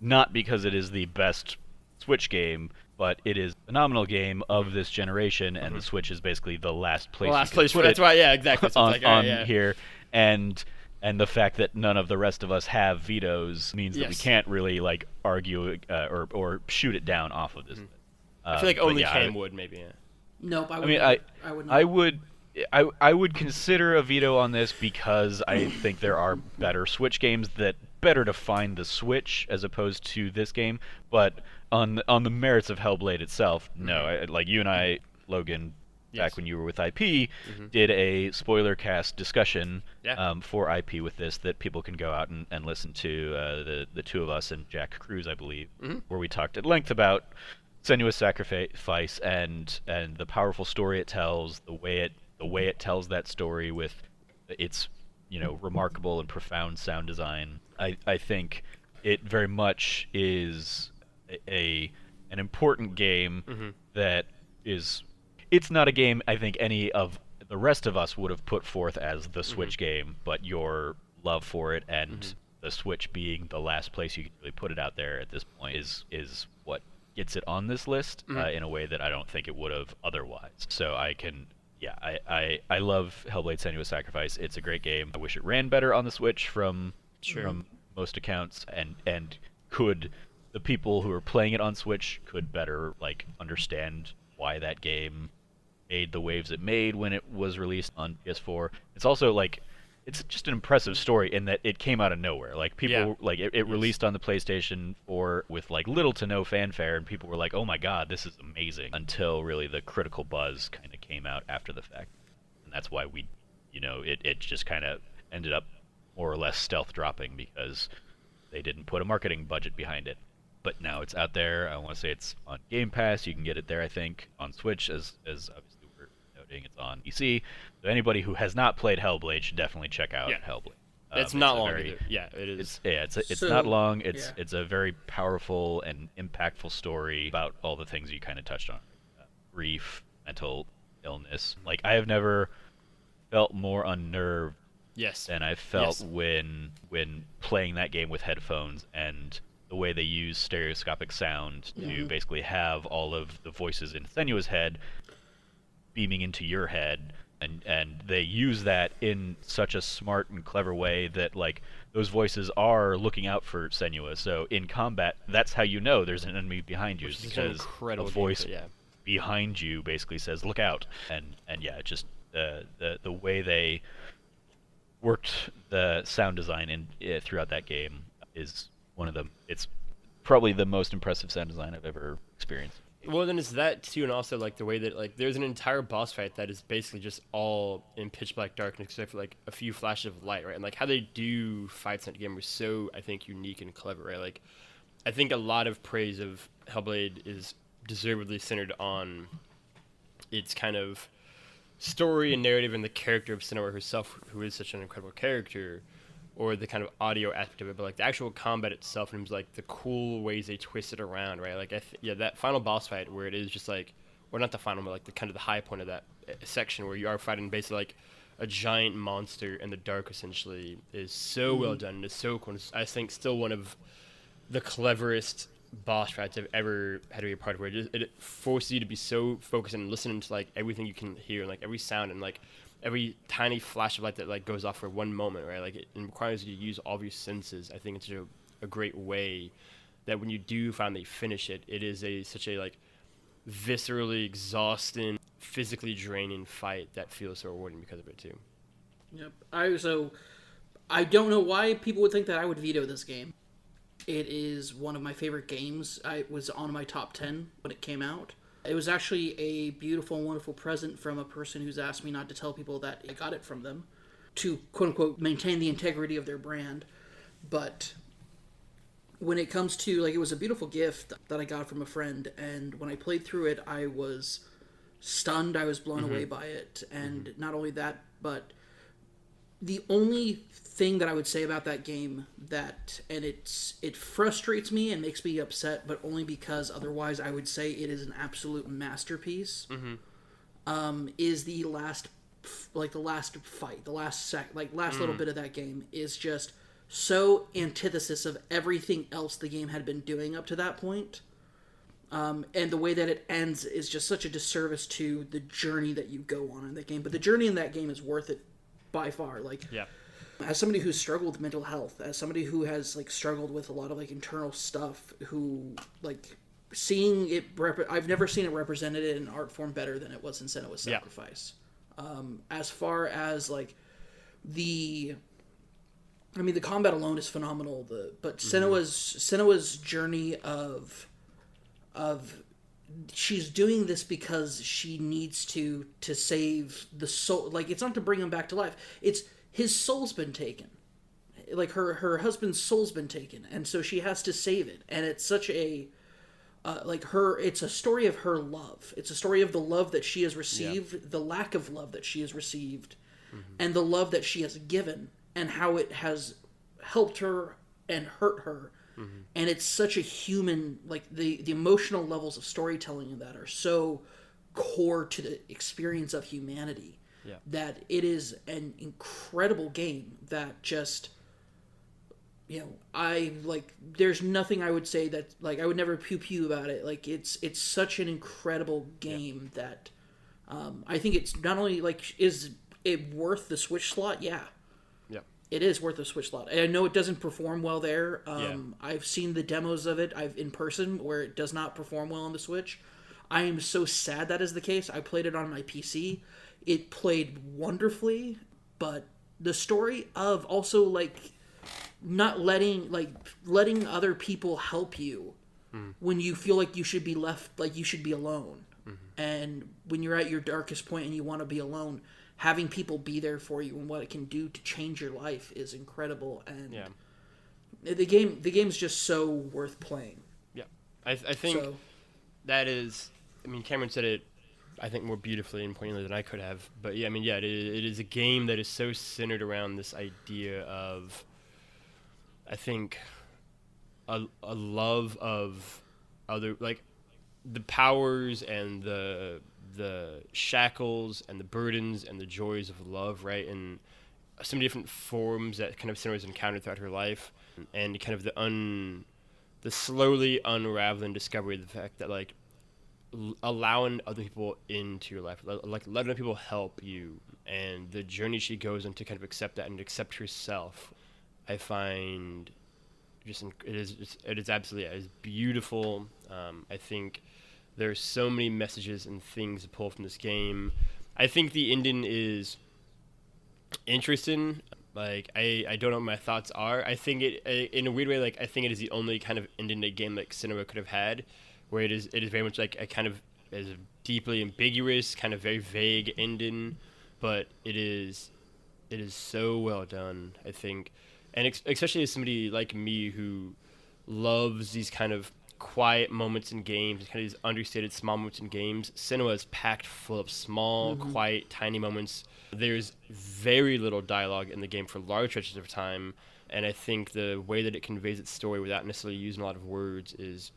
not because it is the best Switch game, but it is a phenomenal game of this generation, and the Switch is basically the last place. Last you can place for put that's it why, yeah, exactly. So on, it's like, all right, on yeah. here, and the fact that none of the rest of us have vetoes means that we Yes. can't really like argue or shoot it down off of this. I feel like but only yeah, Cam would, maybe. Yeah. nope. I would. mean, not. I would. Not. I would consider a veto on this because I think there are better Switch games that better define the Switch as opposed to this game. But on the merits of Hellblade itself, no. Like you and I, Logan, back when you were with IP, did a spoiler cast discussion Yeah. for IP with this that people can go out and listen to, the two of us and Jack Cruz, I believe, where we talked at length about Senua's Sacrifice and the powerful story it tells, the way it tells that story with its remarkable and profound sound design. I think it very much is an important game that is. It's not a game I think any of the rest of us would have put forth as the Switch game, but your love for it and the Switch being the last place you can really put it out there at this point is what gets it on this list in a way that I don't think it would have otherwise. So I love Hellblade: Senua's Sacrifice. It's a great game. I wish it ran better on the Switch from most accounts, and could the people who are playing it on Switch could better understand why that game made the waves it made when it was released on PS4. It's also it's just an impressive story in that it came out of nowhere. People it released on the PlayStation 4 with little to no fanfare, and people were like, "Oh my god, this is amazing!" Until really the critical buzz kind of came out after the fact, and that's why it just kind of ended up more or less stealth dropping because they didn't put a marketing budget behind it. But now it's out there. I want to say it's on Game Pass. You can get it there, I think, on Switch, as obviously we're noting. It's on PC. So anybody who has not played Hellblade should definitely check out Hellblade. It's not long either. Yeah, it is. It's not long. It's a very powerful and impactful story about all the things you kind of touched on: grief, mental illness. I have never felt more unnerved than I felt when playing that game with headphones, and the way they use stereoscopic sound to basically have all of the voices in Senua's head beaming into your head, and they use that in such a smart and clever way that those voices are looking out for Senua. So in combat, that's how you know there's an enemy behind you, because a voice behind you basically says "look out," and just the way they worked the sound design throughout that game is one of them. It's probably the most impressive sound design I've ever experienced. Well, then it's that too, and also the way that there's an entire boss fight that is basically just all in pitch black darkness except for a few flashes of light, right? And how they do fights in that game are so, I think, unique and clever, right? I think a lot of praise of Hellblade is deservedly centered on its kind of story and narrative and the character of Senua herself, who is such an incredible character, or the kind of audio aspect of it, but the actual combat itself, and the cool ways they twist it around, right? That final boss fight where it is just or not the final, but the kind of the high point of that section where you are fighting basically a giant monster in the dark, essentially, is so well done and is so cool. I think still one of the cleverest boss fights I've ever had to be a part of, where it forces you to be so focused and listening to everything you can hear, and every sound, and every tiny flash of light that goes off for one moment, right? It requires you to use all of your senses. I think it's a great way that when you do finally finish it, it is such a viscerally exhausting, physically draining fight that feels so rewarding because of it too. Yep. I don't know why people would think that I would veto this game. It is one of my favorite games. It was on my top 10 when it came out. It was actually a beautiful and wonderful present from a person who's asked me not to tell people that I got it from them, to quote-unquote maintain the integrity of their brand. But when it comes to, it was a beautiful gift that I got from a friend, and when I played through it, I was stunned. I was blown away by it. And not only that, but the only thing that I would say about that game it frustrates me and makes me upset, but only because otherwise I would say it is an absolute masterpiece, is the last fight, the last little bit of that game is just so antithesis of everything else the game had been doing up to that point. And the way that it ends is just such a disservice to the journey that you go on in that game. But the journey in that game is worth it by far. As somebody who's struggled with mental health, as somebody who has struggled with a lot of internal stuff, who seeing it, I've never seen it represented in an art form better than it was in Senua's Sacrifice. As far as the combat alone is phenomenal. But Senua's journey of she's doing this because she needs to save the soul. Like, it's not to bring him back to life. It's his soul's been taken. Like, her husband's soul's been taken, and so she has to save it. And it's such a it's a story of her love. It's a story of the love that she has received, the lack of love that she has received, and the love that she has given, and how it has helped her and hurt her. And it's such a human, like, the emotional levels of storytelling in that are so core to the experience of humanity that it is an incredible game that just, there's nothing I would say that, like, I would never pew about it. Like, it's such an incredible game that I think it's not only, like, is it worth the Switch slot? Yeah. It is worth a Switch slot. I know it doesn't perform well there. I've seen the demos of it in person where it does not perform well on the Switch. I am so sad that is the case. I played it on my PC. It played wonderfully, but the story of also, like, not letting other people help you when you feel like you should be left, like you should be alone. And when you're at your darkest point and you want to be alone, having people be there for you and what it can do to change your life is incredible. And the game's just so worth playing. Yeah, I think that is. I mean, Cameron said it, I think, more beautifully and poignantly than I could have. But yeah, I mean, it is a game that is so centered around this idea of, I think, a love of other, like, the powers and the shackles and the burdens and the joys of love, right? And so many different forms that kind of Senna has encountered throughout her life, and kind of the slowly unraveling discovery of the fact that, like, allowing other people into your life, like letting other people help you, and the journey she goes on to kind of accept that and accept herself, I find it is absolutely, it is beautiful. I think there's so many messages and things to pull from this game. I think the ending is interesting. Like, I don't know what my thoughts are. I think it, in a weird way, like, I think it is the only kind of ending to a game like Cinema could have had, where it is very much like a kind of is a deeply ambiguous, kind of very vague ending, but it is so well done, I think. And especially as somebody like me who loves these kind of quiet moments in games, kind of these understated small moments in games, Senua is packed full of small, quiet, tiny moments. There's very little dialogue in the game for large stretches of time, and I think the way that it conveys its story without necessarily using a lot of words is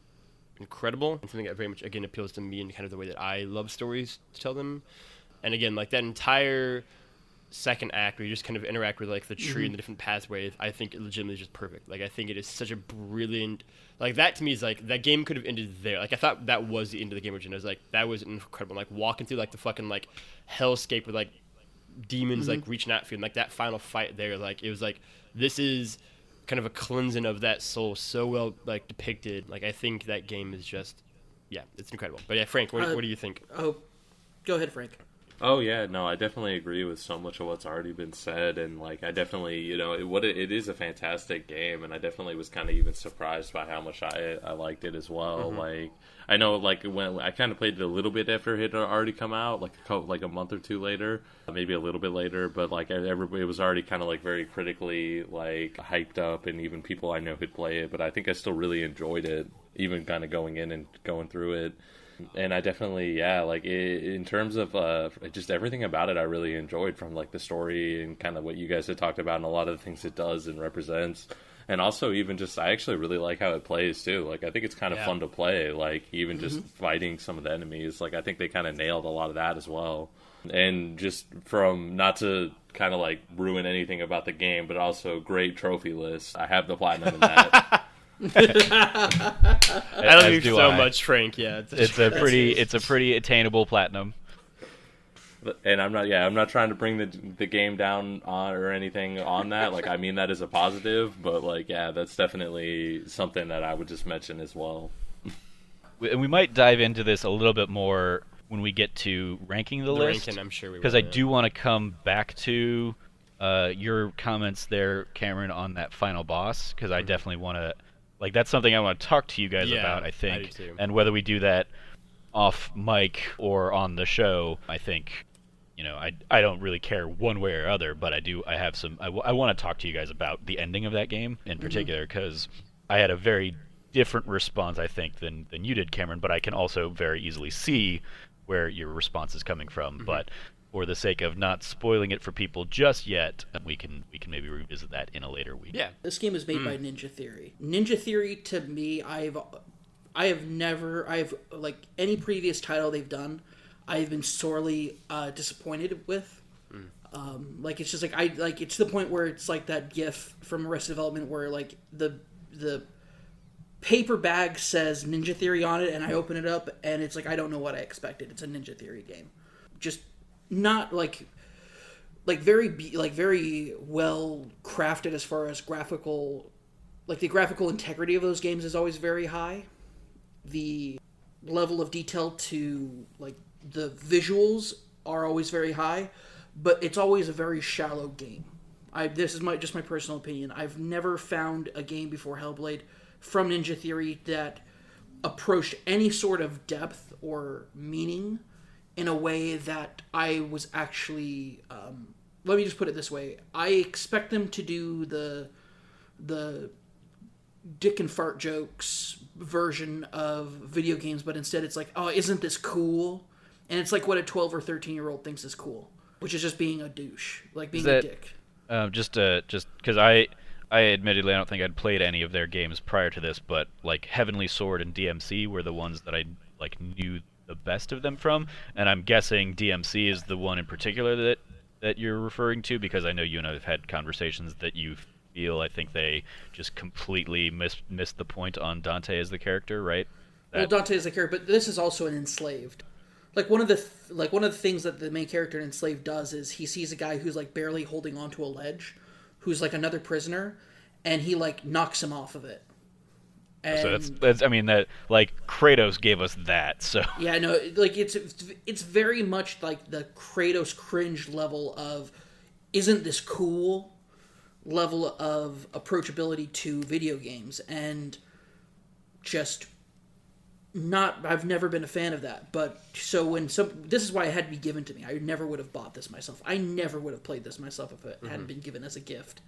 incredible, and something that very much, again, appeals to me in kind of the way that I love stories to tell them. And again, like, that entire second act where you just kind of interact with, like, the tree and the different pathways, I think it legitimately is just perfect. Like, I think it is such a brilliant, like, that to me is like, that game could have ended there. Like, I thought that was the end of the game originally. I was like, that was incredible. Like, walking through, like, the fucking, like, hellscape with, like, demons like reaching out for you, and, like, that final fight there, like, it was like, this is kind of a cleansing of that soul, so well, like, depicted. Like, I think that game is just, yeah, it's incredible. But yeah, Frank, what do you think? Oh, go ahead, Frank. Oh yeah, no, I definitely agree with so much of what's already been said, and, like, I definitely, it is a fantastic game, and I definitely was kind of even surprised by how much I liked it as well. Like, I know, like, when I kind of played it a little bit after it had already come out, like a month or two later, maybe a little bit later, but, like, everybody was already kind of, like, very critically, like, hyped up, and even people I know who'd play it, but I think I still really enjoyed it, even kind of going in and going through it. And I definitely, like, in terms of just everything about it, I really enjoyed, from, like, the story and kind of what you guys had talked about and a lot of the things it does and represents. And also even just, I actually really like how it plays, too. Like, I think it's kind of fun to play, like, even just fighting some of the enemies. Like, I think they kind of nailed a lot of that as well. And just from, not to kind of, like, ruin anything about the game, but also great trophy list. I have the platinum in that. I love you so much, Frank. Yeah, it's a pretty attainable platinum. And I'm not trying to bring the game down on or anything on that. Like, I mean that as a positive, but, like, yeah, that's definitely something that I would just mention as well. And we might dive into this a little bit more when we get to ranking the list. Ranking, I'm sure we will. Because I do want to come back to your comments there, Cameron, on that final boss, because I definitely want to. Like, that's something I want to talk to you guys about, I think. I do too. And whether we do that off mic or on the show, I think, I don't really care one way or other, but I have some. I want to talk to you guys about the ending of that game in particular, because I had a very different response, I think, than you did, Cameron. But I can also very easily see where your response is coming from. But for the sake of not spoiling it for people just yet, we can maybe revisit that in a later week. Yeah. This game was made by Ninja Theory. Ninja Theory, to me, I've like any previous title they've done, I've been sorely disappointed with. Like it's just like it's to the point where it's like that GIF from Arrested Development where like the paper bag says Ninja Theory on it, and I open it up and it's like I don't know what I expected. It's a Ninja Theory game, just not like very well crafted as far as graphical, like the graphical integrity of those games is always very high. The level of detail to like the visuals are always very high, but it's always a very shallow game. This is just my personal opinion. I've never found a game before Hellblade from Ninja Theory that approached any sort of depth or meaning in a way that I was actually. Let me just put it this way: I expect them to do the dick and fart jokes version of video games, but instead it's like, oh, isn't this cool? And it's like what a 12 or 13-year-old thinks is cool, which is just being a douche, like being a dick. Just because I admittedly I don't think I'd played any of their games prior to this, but like Heavenly Sword and DMC were the ones that I like knew the best of them from, and I'm guessing DMC is the one in particular that you're referring to, because I know you and I have had conversations that you feel I think they just completely missed the point on Dante as the character, right? Well, Dante is the character, but this is also an enslaved. Like one of the things that the main character in Enslaved does is he sees a guy who's like barely holding onto a ledge, who's like another prisoner, and he like knocks him off of it. And so that's I mean that like Kratos gave us that, so yeah, no, like it's very much like the Kratos cringe level of isn't this cool level of approachability to video games, and just not. I've never been a fan of that, but so this is why it had to be given to me. I never would have bought this myself. I never would have played this myself if it hadn't been given as a gift.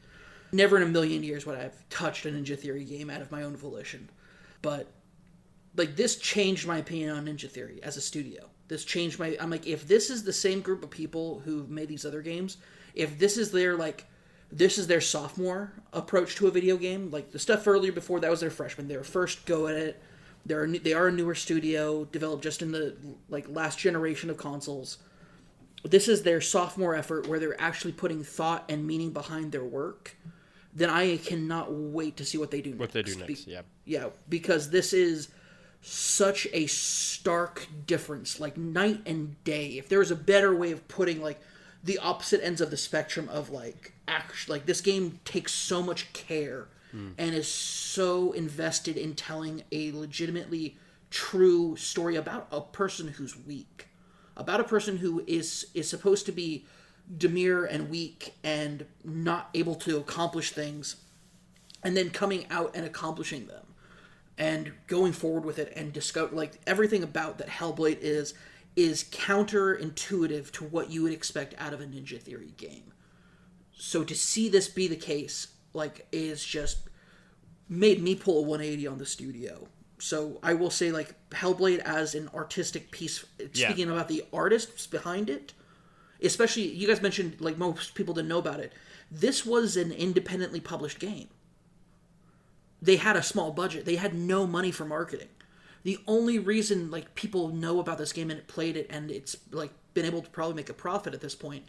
Never in a million years would I have touched a Ninja Theory game out of my own volition. But like this changed my opinion on Ninja Theory as a studio. This changed I'm like, if this is the same group of people who've made these other games, if this is their sophomore approach to a video game, like the stuff earlier before that was their freshman, their first go at it. They are a newer studio, developed just in the like last generation of consoles. This is their sophomore effort where they're actually putting thought and meaning behind their work. Then I cannot wait to see what they do next. What they do next, yeah. Yeah, because this is such a stark difference, like night and day. If there was a better way of putting like the opposite ends of the spectrum of like this game takes so much care and is so invested in telling a legitimately true story about a person who's weak, about a person who is supposed to be demure and weak and not able to accomplish things, and then coming out and accomplishing them and going forward with it, and discover like everything about that Hellblade is counterintuitive to what you would expect out of a Ninja Theory game. So to see this be the case, like, is just made me pull a 180 on the studio. So I will say, like, Hellblade as an artistic piece, speaking about the artists behind it, especially, you guys mentioned, like, most people didn't know about it. This was an independently published game. They had a small budget. They had no money for marketing. The only reason, like, people know about this game and played it and it's, like, been able to probably make a profit at this point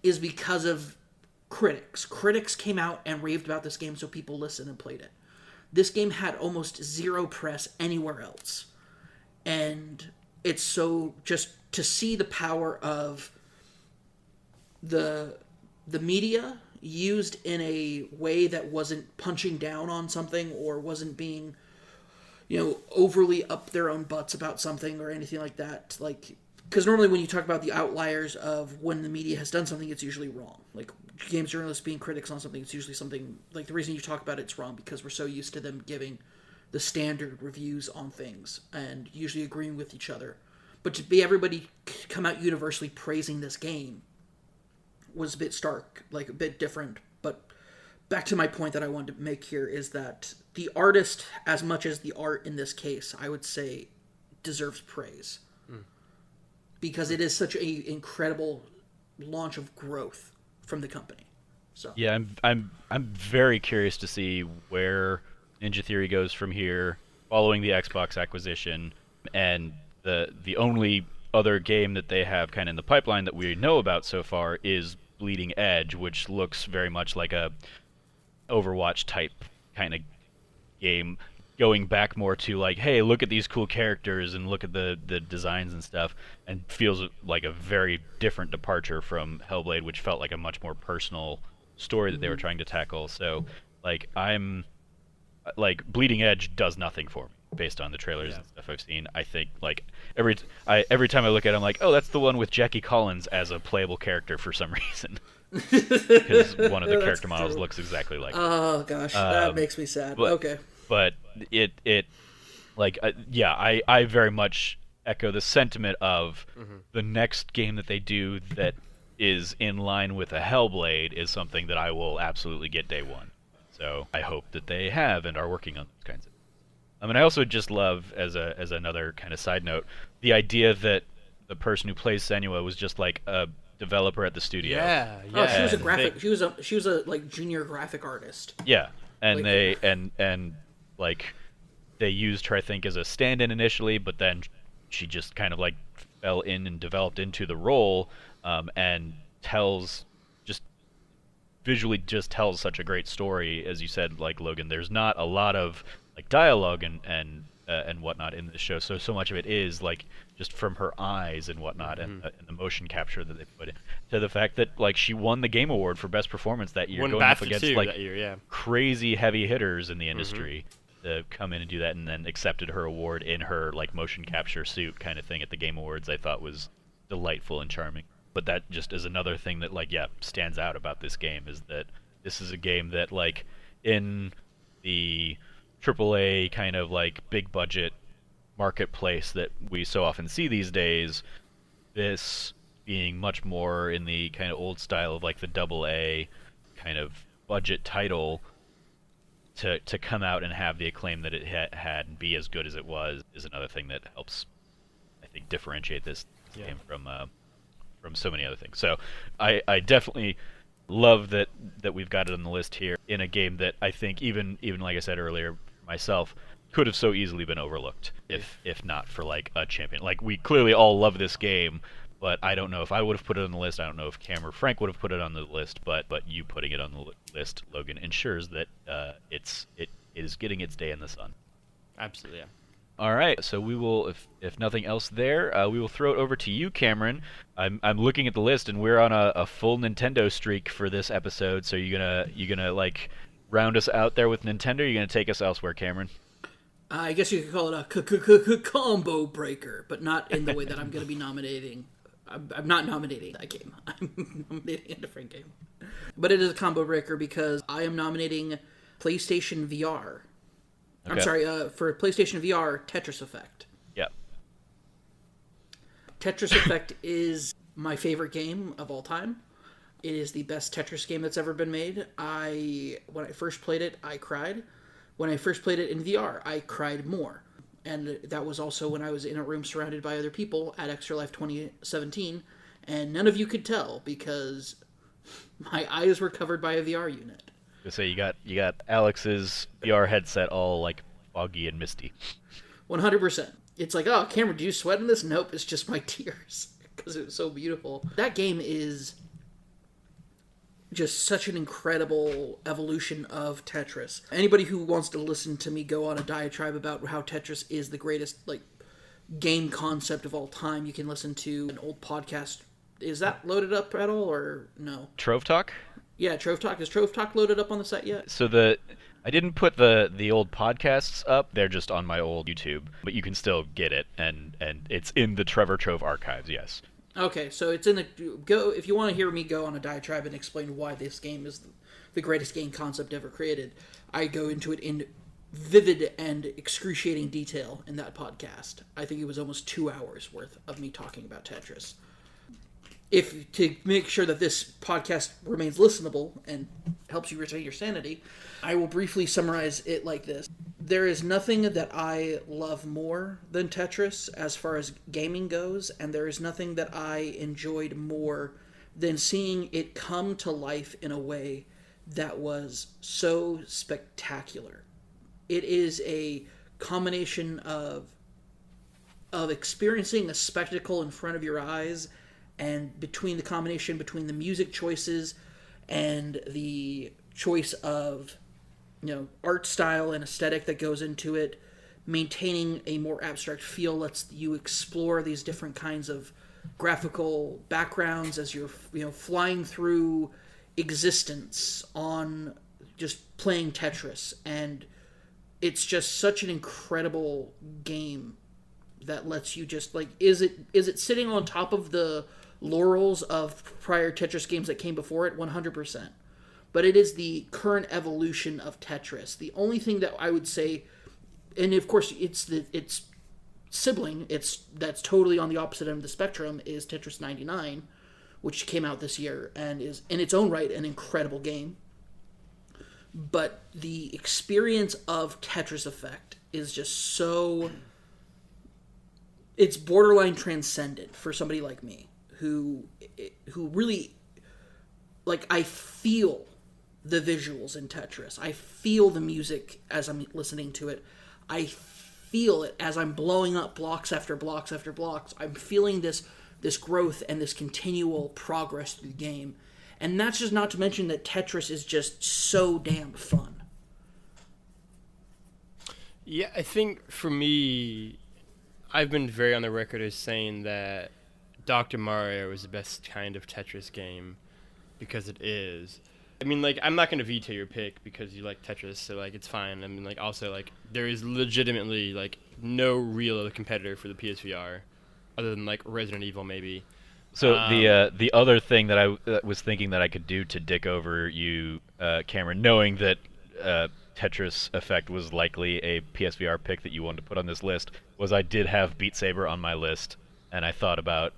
is because of critics. Critics came out and raved about this game, so people listened and played it. This game had almost zero press anywhere else. And it's so, just to see the power of the media used in a way that wasn't punching down on something or wasn't being, overly up their own butts about something or anything like that. Like, because normally when you talk about the outliers of when the media has done something, it's usually wrong. Like, games journalists being critics on something, it's usually something, like, the reason you talk about it's wrong because we're so used to them giving the standard reviews on things and usually agreeing with each other. But to be everybody come out universally praising this game was a bit stark, like a bit different. But back to my point that I wanted to make here is that the artist, as much as the art in this case, I would say deserves praise. Because it is such an incredible launch of growth from the company. So Yeah, I'm very curious to see where Ninja Theory goes from here, following the Xbox acquisition, and the only other game that they have kind of in the pipeline that we know about so far is Bleeding Edge, which looks very much like a Overwatch type kind of game, going back more to like, hey, look at these cool characters and look at the designs and stuff, and feels like a very different departure from Hellblade, which felt like a much more personal story that they were trying to tackle. So like Bleeding Edge does nothing for me based on the trailers and stuff I've seen. I think like every time I look at it, I'm like, oh, that's the one with Jackie Collins as a playable character for some reason. Because one of the character models looks exactly like oh gosh, that makes me sad. Okay. But I very much echo the sentiment of the next game that they do that is in line with a Hellblade is something that I will absolutely get day one. So I hope that they have and are working on those kinds of things. I also just love, as another kind of side note, the idea that the person who plays Senua was just like a developer at the studio. Yeah. Oh, she was a graphic. She was a like junior graphic artist. Yeah, and Like- they used her, I think, as a stand-in initially, but then she just kind of like fell in and developed into the role, and visually tells such a great story, as you said, like Logan. There's not a lot of like dialogue and whatnot in the show, so much of it is like just from her eyes and whatnot, and the motion capture that they put in. To the fact that like she won the Game Award for Best Performance that year, Won going up BAFTA against too like that year, yeah. crazy heavy hitters in the industry to come in and do that, and then accepted her award in her like motion capture suit kind of thing at the Game Awards. I thought was delightful and charming. But that just is another thing that stands out about this game, is that this is a game that like in the AAA kind of like big budget marketplace that we so often see these days, this being much more in the kind of old style of like the AA kind of budget title, to come out and have the acclaim that it had and be as good as it was is another thing that helps, I think, differentiate this game from so many other things. So I definitely love that we've got it on the list here in a game that I think even like I said earlier myself could have so easily been overlooked if not for like a champion. Like we clearly all love this game, but I don't know if I would have put it on the list. I don't know if Cam or Frank would have put it on the list, but you putting it on the list, Logan, ensures that it is getting its day in the sun. Absolutely, yeah. All right, so we will, if nothing else there, we will throw it over to you, Cameron. I'm looking at the list, and we're on a full Nintendo streak for this episode. So you gonna like round us out there with Nintendo? Or you gonna take us elsewhere, Cameron? I guess you could call it a combo breaker, but not in the way that I'm going to be nominating. I'm not nominating that game. I'm nominating a different game. But it is a combo breaker because I am nominating PlayStation VR. Okay. I'm sorry, for PlayStation VR, Tetris Effect. Yep. Tetris Effect is my favorite game of all time. It is the best Tetris game that's ever been made. When I first played it, I cried. When I first played it in VR, I cried more. And that was also when I was in a room surrounded by other people at Extra Life 2017, and none of you could tell because my eyes were covered by a VR unit. So you got Alex's VR headset all like foggy and misty. 100%. It's like, oh, Cameron, do you sweat in this? Nope, it's just my tears because it was so beautiful. That game is just such an incredible evolution of Tetris. Anybody who wants to listen to me go on a diatribe about how Tetris is the greatest like game concept of all time, you can listen to an old podcast. Is that loaded up at all or no? Trove Talk? Yeah, Trove Talk. Is Trove Talk loaded up on the site yet? So I didn't put the old podcasts up. They're just on my old YouTube, but you can still get it, and it's in the Trevor Trove archives. Yes. Okay, so it's in the go. If you want to hear me go on a diatribe and explain why this game is the greatest game concept ever created, I go into it in vivid and excruciating detail in that podcast. I think it was almost 2 hours worth of me talking about Tetris. If to make sure that this podcast remains listenable and helps you retain your sanity, I will briefly summarize it like this. There is nothing that I love more than Tetris as far as gaming goes, and there is nothing that I enjoyed more than seeing it come to life in a way that was so spectacular. It is a combination of experiencing a spectacle in front of your eyes, and between the music choices and the choice of art style and aesthetic that goes into it, maintaining a more abstract feel lets you explore these different kinds of graphical backgrounds as you're flying through existence on just playing Tetris. And it's just such an incredible game that lets you just is it sitting on top of the laurels of prior Tetris games that came before it? 100%. But it is the current evolution of Tetris. The only thing that I would say, and of course its sibling, that's totally on the opposite end of the spectrum, is Tetris 99, which came out this year and is in its own right an incredible game. But the experience of Tetris Effect is just so... It's borderline transcendent for somebody like me who really... I feel the visuals in Tetris. I feel the music as I'm listening to it. I feel it as I'm blowing up blocks after blocks after blocks. I'm feeling this growth and this continual progress through the game. And that's just not to mention that Tetris is just so damn fun. Yeah, I think for me, I've been very on the record as saying that Dr. Mario is the best kind of Tetris game because it is. I mean, I'm not going to veto your pick because you like Tetris, so, it's fine. I mean, also, there is legitimately, no real other competitor for the PSVR other than, Resident Evil, maybe. So the other thing that I was thinking that I could do to dick over you, Cameron, knowing that Tetris Effect was likely a PSVR pick that you wanted to put on this list, was I did have Beat Saber on my list, and I thought about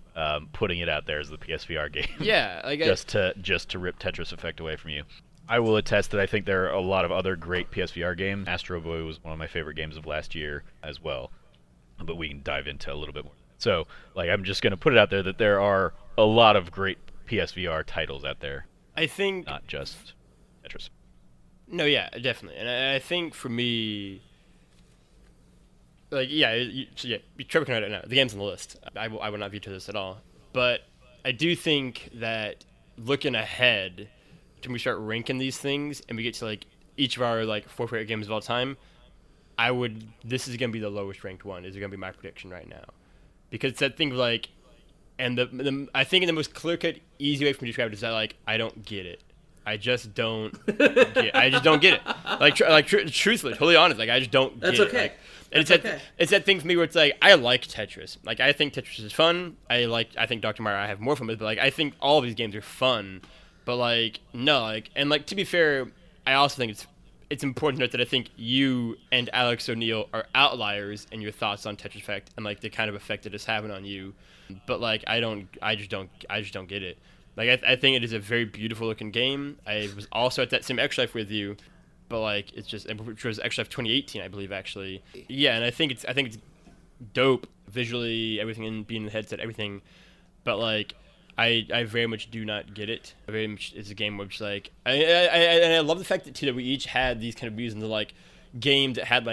putting it out there as the PSVR game. Yeah, just to rip Tetris Effect away from you. I will attest that I think there are a lot of other great PSVR games. Astro Boy was one of my favorite games of last year as well, but we can dive into a little bit more. So, I'm just going to put it out there that there are a lot of great PSVR titles out there. I think... Not just Tetris. No, yeah, definitely. And I think for me... Trevor can write it now. The game's on the list. I would not veto this at all. But I do think that looking ahead, when we start ranking these things and we get to, each of our, 4 favorite games of all time, this is going to be the lowest ranked one, is going to be my prediction right now. Because it's that thing of and I think in the most clear-cut, easy way for me to describe it is that I don't get it. I just don't get it. Truthfully, totally honest, I just don't get it. That's okay. And it's that thing for me where it's I like Tetris. I think Tetris is fun. I think Dr. Mario I have more fun with, but I think all of these games are fun. But no, and to be fair, I also think it's important to note that I think you and Alex O'Neill are outliers in your thoughts on Tetris Effect and the kind of effect it is having on you. But I just don't get it. I think it is a very beautiful looking game. I was also at that same Extra Life with you, but it's just, which was Extra Life 2018, I believe, actually. Yeah, and I think it's dope visually, everything, in being in the headset, everything. But I very much do not get it. I very much, it's a game where it's I love the fact that too that we each had these kind of views into games that had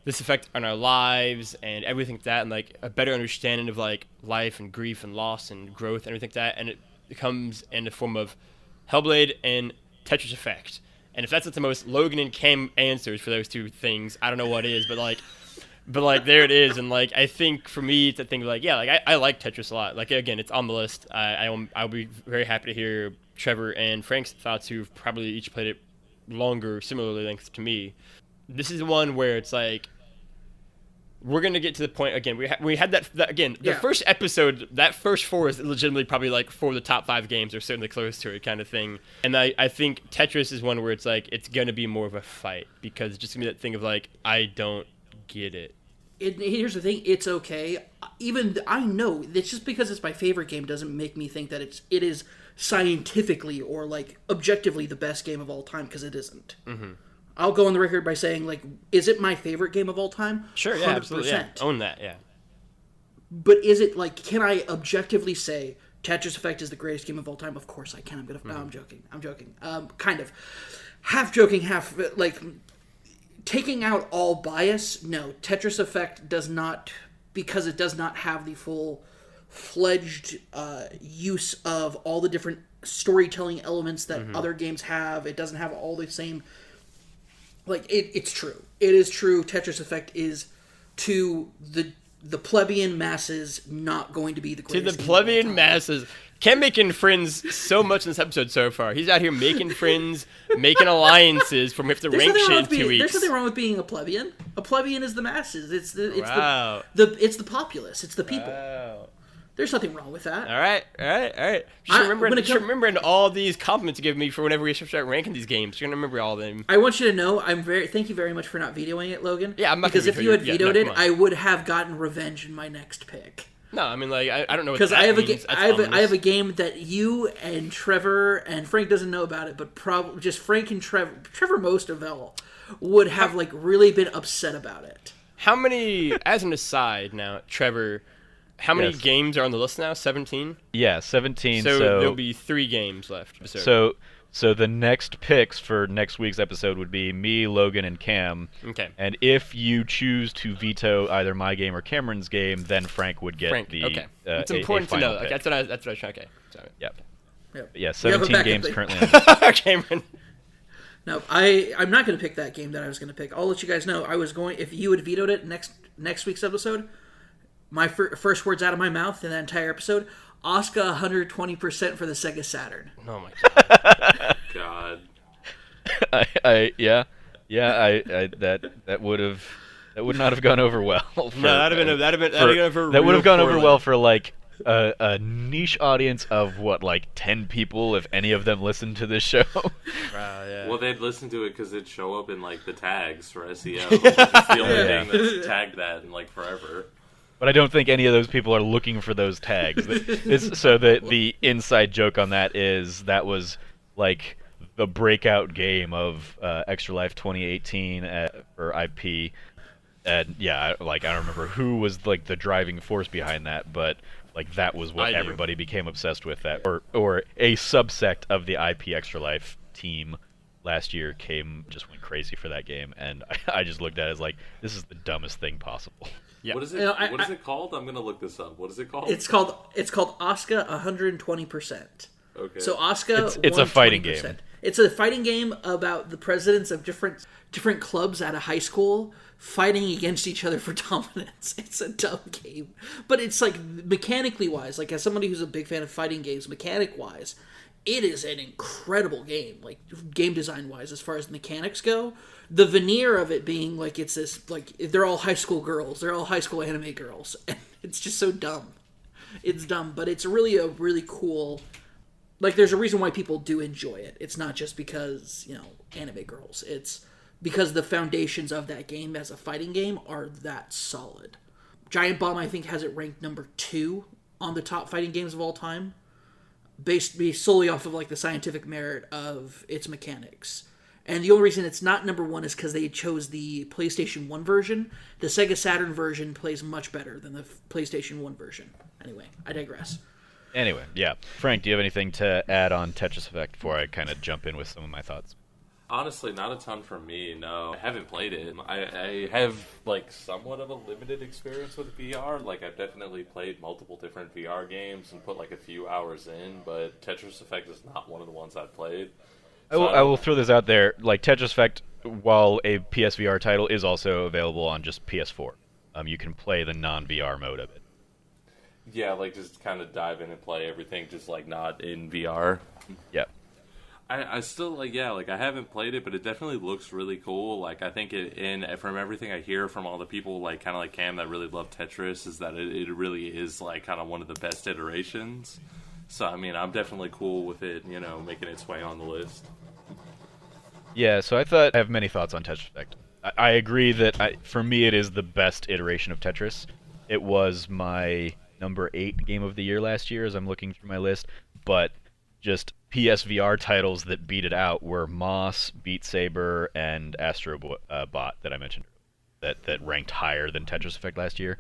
this effect on our lives and everything like that, and a better understanding of life and grief and loss and growth and everything like that, and it comes in the form of Hellblade and Tetris Effect. And if that's not the most Logan and Cam answers for those two things, I don't know what is, but there it is. And I think for me it's a thing I like Tetris a lot. Again, it's on the list. I'll be very happy to hear Trevor and Frank's thoughts, who've probably each played it longer, similarly length to me. This is one where it's we're gonna get to the point again. We had that again. The Yeah. first episode, that first 4 is legitimately probably like 4 of the top 5 games, or certainly close to it, kind of thing. And I think Tetris is one where it's like it's gonna be more of a fight because it's just gonna be that thing of like I don't get it. Here's the thing, it's okay. Even I know that just because it's my favorite game doesn't make me think that it is scientifically or like objectively the best game of all time, because it isn't. Mm-hmm. I'll go on the record by saying, like, is it my favorite game of all time? Sure, yeah, 100%. absolutely, yeah. Own that, yeah. But is it like, can I objectively say Tetris Effect is the greatest game of all time? Of course I can. No, I'm joking. Kind of. Half joking, half like taking out all bias. No, Tetris Effect does not, because it does not have the full-fledged use of all the different storytelling elements that other games have. It doesn't have all the same. Like it's true. It is true. Tetris Effect is to the plebeian masses not going to be the To greatest. the game of all plebeian time. masses. Ken making friends so much in this episode so far. He's out here making friends, making alliances from we have to rank shit in 2 There's weeks. nothing wrong with being a plebeian. A plebeian is the masses. It's Wow. it's the populace. It's the people. Wow. There's nothing wrong with that. All right. Just remembering all these compliments you give me for whenever we start ranking these games. You're gonna remember all of them. I want you to know thank you very much for not vetoing it, Logan. Yeah, I'm not because gonna if you had veto it. vetoed Yeah, it, no, come on. I would have gotten revenge in my next pick. No, I mean like I don't know what Because that I have means. That's I have ominous. a game that you and Trevor and Frank doesn't know about it, but probably just Frank and Trevor most of all would have like really been upset about it. How many? As an aside, now Trevor, how many Yes. games are on the list now? 17. Yeah, 17. So, So there'll be 3 games left. So the next picks for next week's episode would be me, Logan, and Cam. Okay. And if you choose to veto either my game or Cameron's game, then Frank would get Frank. the. Okay. It's a important to final know. Like, pick. that's what I was trying. Okay. Sorry. Yep. Yep. Yeah, We have a 17 backup games thing. currently on. Cameron. No, I'm not going to pick that game that I was going to pick. I'll let you guys know. I was going, if you had vetoed it next week's episode, my first words out of my mouth in that entire episode, Oscar 120% for the Sega Saturn. Oh my god. God. That would not have gone over well. No, that'd have been over. That would have gone over poorly. well for like a niche audience of what, like 10 people, if any of them listen to this show. Wow, yeah. Well, they'd listen to it because it'd show up in like the tags for SEO. Like, it's the only Yeah. thing that's tagged that in like forever. But I don't think any of those people are looking for those tags. So the inside joke on that is that was like the breakout game of Extra Life 2018 for IP. And yeah, I don't remember who was like the driving force behind that, but like that was what I do. everybody became obsessed with. That or a subsect of the IP Extra Life team last year just went crazy for that game, and I just looked at it as like, this is the dumbest thing possible. Yeah. What is it? You know, What is it called? I'm gonna look this up. What is it called? It's called Oscar 120%. Okay. So Oscar, It's a fighting 120%. game. It's a fighting game about the presidents of different clubs at a high school fighting against each other for dominance. It's a dumb game, but it's like mechanically wise. Like as somebody who's a big fan of fighting games, mechanic wise, it is an incredible game. Like game design wise, as far as mechanics go, the veneer of it being like it's this like they're all high school girls, they're all high school anime girls, and it's just so dumb. It's dumb, but it's really a really cool. Like, there's a reason why people do enjoy it. It's not just because, anime girls. It's because the foundations of that game as a fighting game are that solid. Giant Bomb, I think, has it ranked number 2 on the top fighting games of all time, based solely off of, like, the scientific merit of its mechanics. And the only reason it's not number 1 is because they chose the PlayStation 1 version. The Sega Saturn version plays much better than the PlayStation 1 version. Anyway, I digress. Anyway, yeah. Frank, do you have anything to add on Tetris Effect before I kind of jump in with some of my thoughts? Honestly, not a ton from me. No, I haven't played it. I have like somewhat of a limited experience with VR. Like I've definitely played multiple different VR games and put like a few hours in, but Tetris Effect is not one of the ones I've played. So I will throw this out there. Like Tetris Effect, while a PSVR title, is also available on just PS4. You can play the non-VR mode of it. Yeah, like just kind of dive in and play everything, just like not in VR. Yeah. I still like I haven't played it, but it definitely looks really cool. Like I think from everything I hear from all the people like kind of like Cam that really love Tetris is that it really is like kind of one of the best iterations. So I mean I'm definitely cool with it, making its way on the list. Yeah, so I have many thoughts on Tetris Effect. I agree that for me it is the best iteration of Tetris. It was my number 8 game of the year last year as I'm looking through my list, but just PSVR titles that beat it out were Moss, Beat Saber, and Astro Bot that I mentioned that ranked higher than Tetris Effect last year.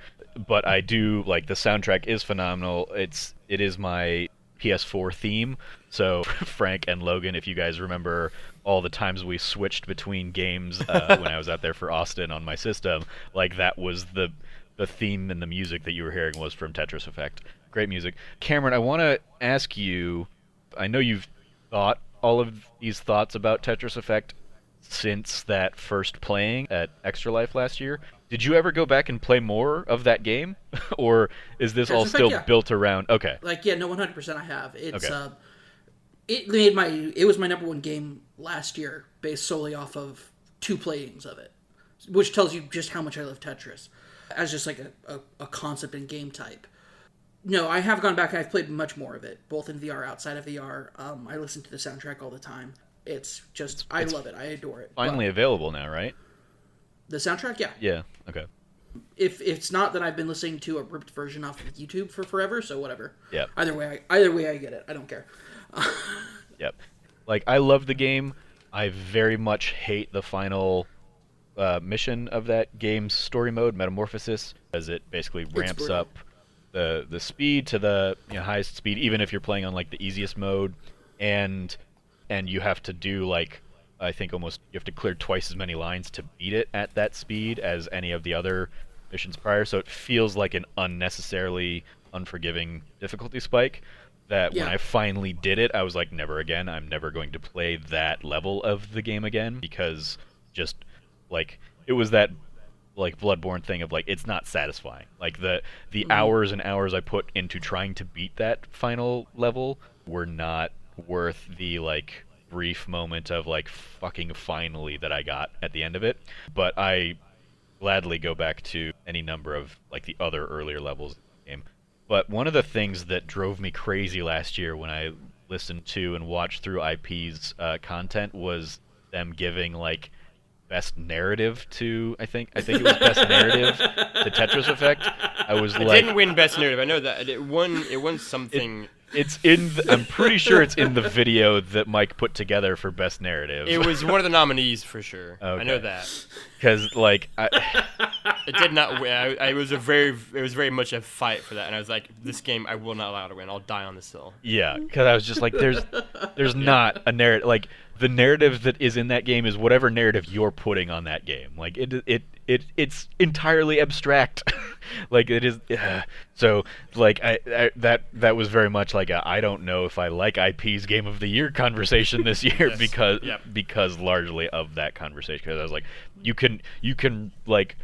But I do like the soundtrack is phenomenal. It is my PS4 theme. So Frank and Logan, if you guys remember all the times we switched between games when I was out there for Austin on my system, like that was the theme and the music that you were hearing was from Tetris Effect. Great music. Cameron, I want to ask you, I know you've thought all of these thoughts about Tetris Effect since that first playing at Extra Life last year. Did you ever go back and play more of that game? Or is this all still built around... Okay. Like, yeah, no, 100% I have. It's, okay. It was my number 1 game last year based solely off of 2 playings of it, which tells you just how much I love Tetris as just like a concept and game type. No, I have gone back and I've played much more of it, both in VR, outside of VR. I listen to the soundtrack all the time. It's just, I love it. I adore it. Finally available now, right? The soundtrack, yeah. Yeah, okay. If it's not, then I've been listening to a ripped version off of YouTube for forever, so whatever. Yeah. Either way I get it. I don't care. Yep. Like, I love the game. I very much hate the final mission of that game's story mode, Metamorphosis, as it basically ramps up the speed to the highest speed, even if you're playing on like the easiest mode, and you have to do like I think almost you have to clear twice as many lines to beat it at that speed as any of the other missions prior. So it feels like an unnecessarily unforgiving difficulty spike. That when I finally did it, I was like, never again. I'm never going to play that level of the game again because just like it was that like Bloodborne thing of like it's not satisfying. Like the hours and hours I put into trying to beat that final level were not worth the like brief moment of like fucking finally that I got at the end of it. But I gladly go back to any number of like the other earlier levels of the game. But one of the things that drove me crazy last year when I listened to and watched through IP's content was them giving like best narrative to I think it was best narrative to Tetris Effect. It didn't win best narrative. I know that it won something. It's in. I'm pretty sure it's in the video that Mike put together for best narrative. It was one of the nominees for sure. Okay. I know that because like it did not win. It was very much a fight for that, and I was like, this game I will not allow to win. I'll die on this hill. Yeah, because I was just like, there's not a narrative. Like the narrative that is in that game is whatever narrative you're putting on that game. Like it's entirely abstract. Like it is. So like that was very much like I don't know if I like IP's Game of the Year conversation this year because largely of that conversation. Because I was like, you can like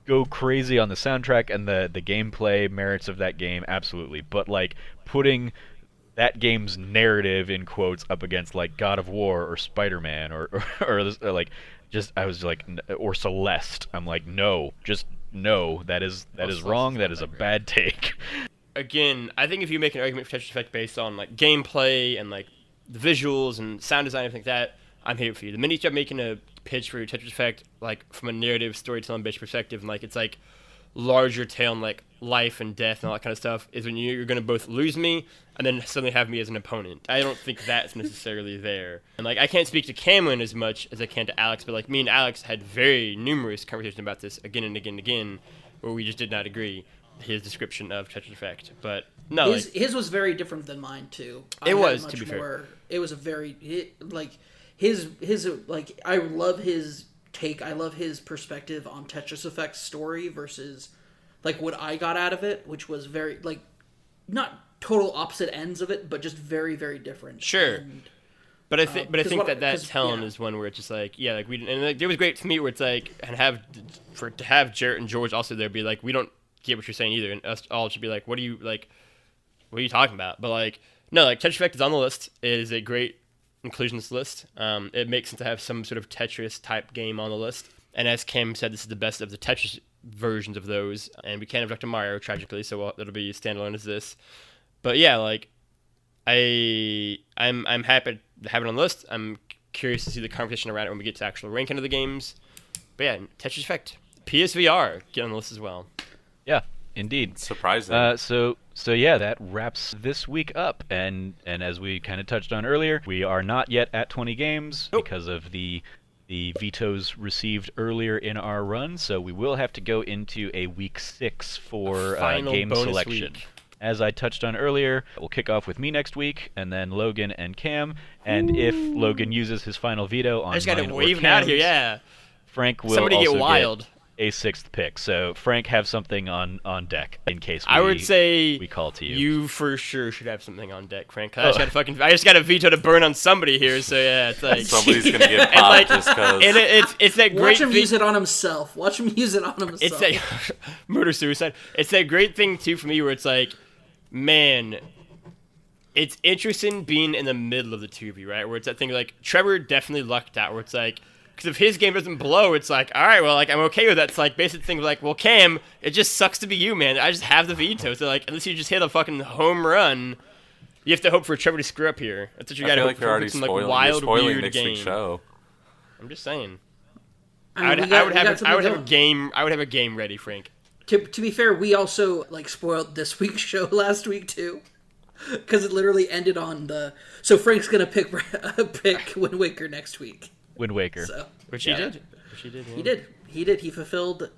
go crazy on the soundtrack and the gameplay merits of that game, absolutely. But like putting that game's narrative in quotes up against like God of War or Spider-Man or like just I was like or Celeste. I'm like no, just no. That is wrong. That is a bad take. Again, I think if you make an argument for Tetris Effect based on like gameplay and like the visuals and sound design and everything like that, I'm here for you. The minute you start making a pitch for your Tetris Effect like from a narrative storytelling based perspective and like it's like larger tale and like life and death and all that kind of stuff is when you're going to both lose me and then suddenly have me as an opponent. I don't think that's necessarily there. And like I can't speak to Cameron as much as I can to Alex, but like me and Alex had very numerous conversations about this again and again and again where we just did not agree his description of Tetris Effect. But no, his was very different than mine too. It was, to be fair. It was a very like his like I love his take. I love his perspective on Tetris Effect's story versus like what I got out of it, which was very like not total opposite ends of it, but just very very different. Sure. But I think that Helen is one where it's just like like we and like, it was great to me where it's like and to have Jarrett and George also there be like we don't get what you're saying either, and us all should be like what are you talking about? But like no, like Tetris Effect is on the list. It is a great inclusion in this list. It makes sense to have some sort of Tetris type game on the list. And as Cam said, this is the best of the Tetris versions of those. And we can't have Dr. Mario, tragically, so it'll be standalone as this. But yeah, like I'm happy to have it on the list. I'm curious to see the conversation around it when we get to actual ranking of the games. But yeah, Tetris Effect, PSVR, get on the list as well. Yeah, indeed. Surprising. So yeah, that wraps this week up. And as we kind of touched on earlier, we are not yet at 20 games because of the vetoes received earlier in our run. So we will have to go into a week 6 for game bonus selection. week. As I touched on earlier, we'll kick off with me next week, and then Logan and Cam. And if Logan uses his final veto on I just got mine to or wave it out here, Cam's, yeah. Frank will Somebody also get wild. a 6th pick. So Frank, have something on deck in case I would say we call to you. You for sure should have something on deck, Frank. I just got a veto to burn on somebody here, so yeah, it's like Somebody's gonna get and popped like, just because. and it's that great Watch him thing. use it on himself. Watch him use it on himself. It's that murder suicide. It's that great thing too for me where it's like, man, it's interesting being in the middle of the two of you, right? Where it's that thing like Trevor definitely lucked out, where it's like, because if his game doesn't blow, it's like, all right, well, like I'm okay with that. It's like basic thing like, well, Cam, it just sucks to be you, man. I just have the veto, so like unless you just hit a fucking home run, you have to hope for Trevor to screw up here. That's what you got to I feel hope like for. you're already Some spoiling, like wild, you're spoiling weird next game. week's show. I'm just saying. I mean, I would have something a going. game. I would have a game ready, Frank. To be fair, we also like spoiled this week's show last week too, because it literally ended on the. So Frank's gonna pick Wind Waker next week. Wind Waker. So Which he did. Which he did. Yeah. he did. He fulfilled.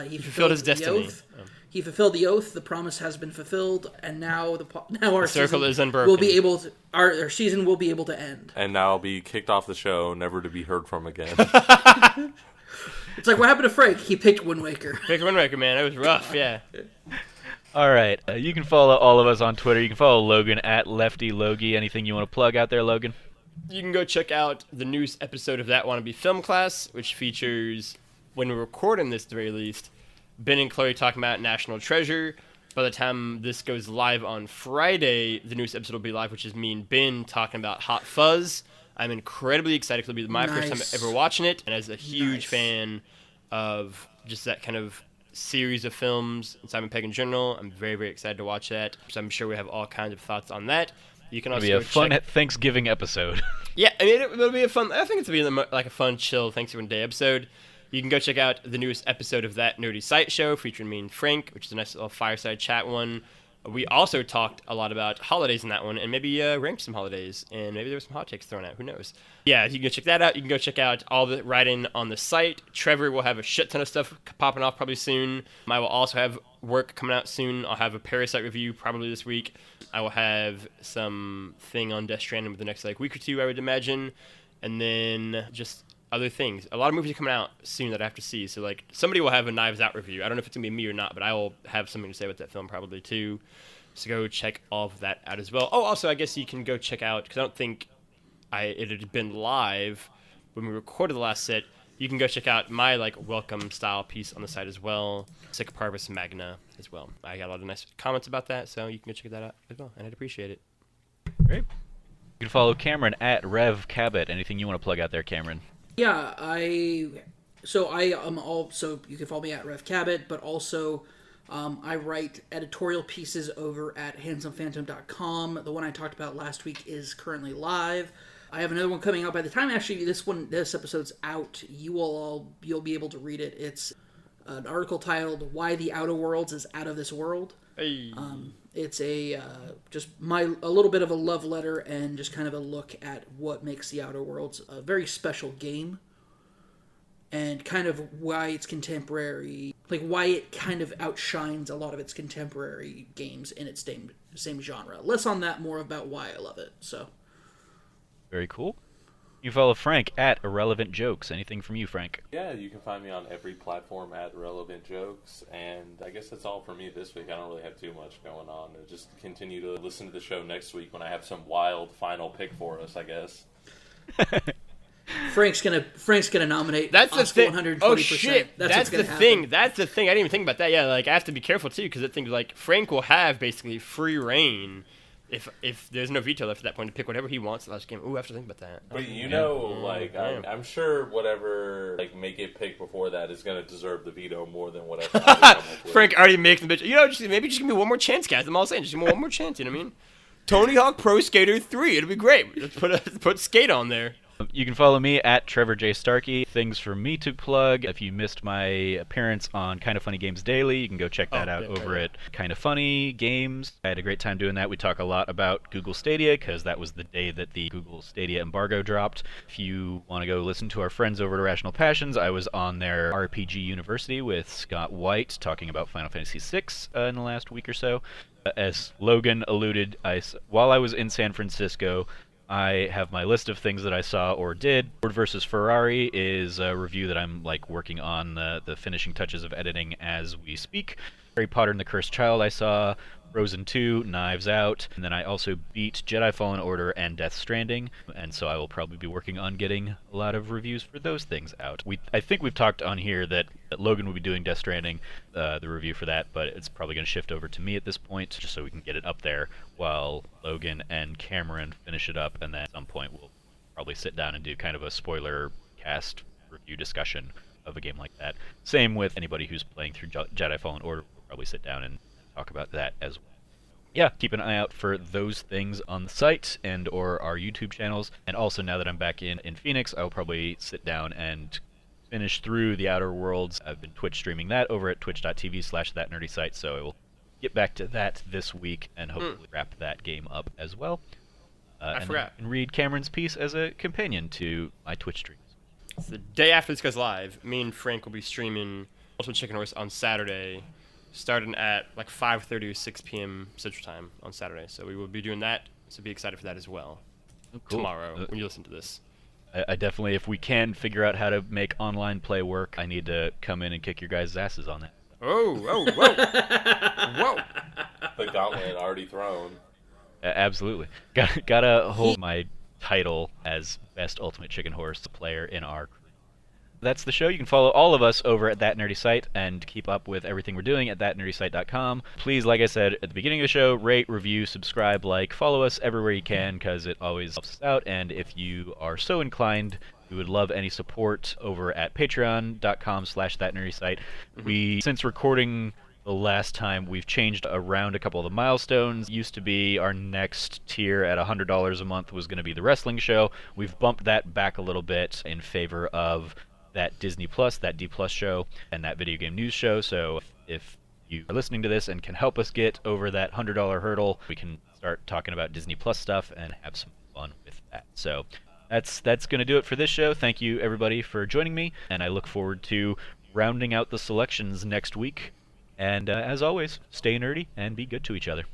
He fulfilled his the destiny. oath. He fulfilled the oath. The promise has been fulfilled, and now our circle season is unbroken. will be able to. Our season will be able to end. And now I'll be kicked off the show, never to be heard from again. It's like what happened to Frank. He picked Wind Waker. Pick Wind Waker, man. It was rough. Yeah. All right. You can follow all of us on Twitter. You can follow Logan at LeftyLogie. Anything you want to plug out there, Logan? You can go check out the newest episode of That Wannabe Film Class, which features, when we're recording this at the very least, Ben and Chloe talking about National Treasure. By the time this goes live on Friday, the newest episode will be live, which is me and Ben talking about Hot Fuzz. I'm incredibly excited because it'll be my first time ever watching it, and as a huge fan of just that kind of series of films and Simon Pegg in general, I'm very, very excited to watch that. So I'm sure we have all kinds of thoughts on that. You can also It'll be a fun check... Thanksgiving episode. Yeah, I mean, it'll be a fun... I think it's going to be like a fun, chill Thanksgiving Day episode. You can go check out the newest episode of That Nerdy Site Show featuring me and Frank, which is a nice little fireside chat one. We also talked a lot about holidays in that one, and maybe ranked some holidays, and maybe there were some hot takes thrown out. Who knows? Yeah, you can go check that out. You can go check out all the writing on the site. Trevor will have a shit ton of stuff popping off probably soon. I will also have work coming out soon. I'll have a Parasite review probably this week. I will have some thing on Death Stranding within the next week or two, I would imagine, and then just other things. A lot of movies are coming out soon that I have to see. So like somebody will have a Knives Out review. I don't know if it's gonna be me or not, but I will have something to say about that film probably too. So go check all of that out as well. Oh, also I guess you can go check out, because I don't think it had been live when we recorded the last set. You can go check out my welcome style piece on the site as well. Sic Parvis Magna as well. I got a lot of nice comments about that, so you can go check that out as well, and I'd appreciate it. Great. You can follow Cameron at Rev Cabot. Anything you want to plug out there, Cameron? Yeah, I am also, you can follow me at Rev Cabot, but also I write editorial pieces over at handsomephantom.com. The one I talked about last week is currently live. I have another one coming out. By the time actually this episode's out, you'll be able to read it. It's an article titled "Why the Outer Worlds is Out of This World." Hey. It's a little bit of a love letter and just kind of a look at what makes the Outer Worlds a very special game, and kind of why it's contemporary, why it kind of outshines a lot of its contemporary games in its same genre. Less on that, more about why I love it. So, very cool. You can follow Frank at Irrelevant Jokes. Anything from you, Frank? Yeah, you can find me on every platform at Relevant Jokes, and I guess that's all for me this week. I don't really have too much going on. Just continue to listen to the show next week when I have some wild final pick for us, I guess. Frank's gonna nominate. That's the thing. 120%. Oh shit! That's the thing. Happen. That's the thing. I didn't even think about that. Yeah, I have to be careful too, because I think Frank will have basically free reign if there's no veto left at that point to pick whatever he wants the last game, ooh, I have to think about that. But like, Yeah. I'm sure whatever like make it pick before that is going to deserve the veto more than whatever I would come up with. Frank already makes the bitch. Maybe just give me one more chance, guys. I'm all saying, just give me one more chance. You know what I mean? Tony Hawk Pro Skater 3. It'll be great. Let's put Skate on there. You can follow me at Trevor J. Starkey. Things for me to plug. If you missed my appearance on Kinda Funny Games Daily, you can go check that out over at Kinda Funny Games. I had a great time doing that. We talk a lot about Google Stadia because that was the day that the Google Stadia embargo dropped. If you want to go listen to our friends over at Irrational Passions, I was on their RPG University with Scott White talking about Final Fantasy VI in the last week or so. As Logan alluded, while I was in San Francisco, I have my list of things that I saw or did. Ford versus Ferrari is a review that I'm like working on the finishing touches of editing as we speak. Harry Potter and the Cursed Child I saw, Frozen 2, Knives Out, and then I also beat Jedi Fallen Order and Death Stranding, and so I will probably be working on getting a lot of reviews for those things out. I think we've talked on here that Logan will be doing Death Stranding, the review for that, but it's probably going to shift over to me at this point, just so we can get it up there while Logan and Cameron finish it up, and then at some point we'll probably sit down and do kind of a spoiler cast review discussion of a game like that. Same with anybody who's playing through Jedi Fallen Order. We'll probably sit down and talk about that as well. Yeah, keep an eye out for those things on the site and or our YouTube channels. And also, now that I'm back in Phoenix, I'll probably sit down and finish through The Outer Worlds. I've been Twitch streaming that over at twitch.tv/thatnerdysite, so I will get back to that this week and hopefully wrap that game up as well. I and forgot. And read Cameron's piece as a companion to my Twitch streams. It's the day after this goes live. Me and Frank will be streaming Ultimate Chicken Horse on Saturday, starting at like 5:30 or 6 p.m. Central Time on Saturday. So we will be doing that. So be excited for that as well. Oh, cool. Tomorrow when you listen to this. I definitely, if we can figure out how to make online play work, I need to come in and kick your guys' asses on that. Oh, whoa. Whoa. The gauntlet already thrown. Absolutely. Gotta hold my title as best Ultimate Chicken Horse player in our crew. That's the show. You can follow all of us over at That Nerdy Site and keep up with everything we're doing at thatnerdysite.com. Please, like I said at the beginning of the show, rate, review, subscribe, follow us everywhere you can because it always helps us out. And if you are so inclined, we would love any support over at patreon.com/thatnerdysite. Since recording the last time, we've changed around a couple of the milestones. Used to be our next tier at $100 a month was going to be the wrestling show. We've bumped that back a little bit in favor of that Disney Plus, that D Plus show, and that video game news show. So if you are listening to this and can help us get over that $100 hurdle, we can start talking about Disney Plus stuff and have some fun with that. So that's going to do it for this show. Thank you, everybody, for joining me, and I look forward to rounding out the selections next week. And as always, stay nerdy and be good to each other.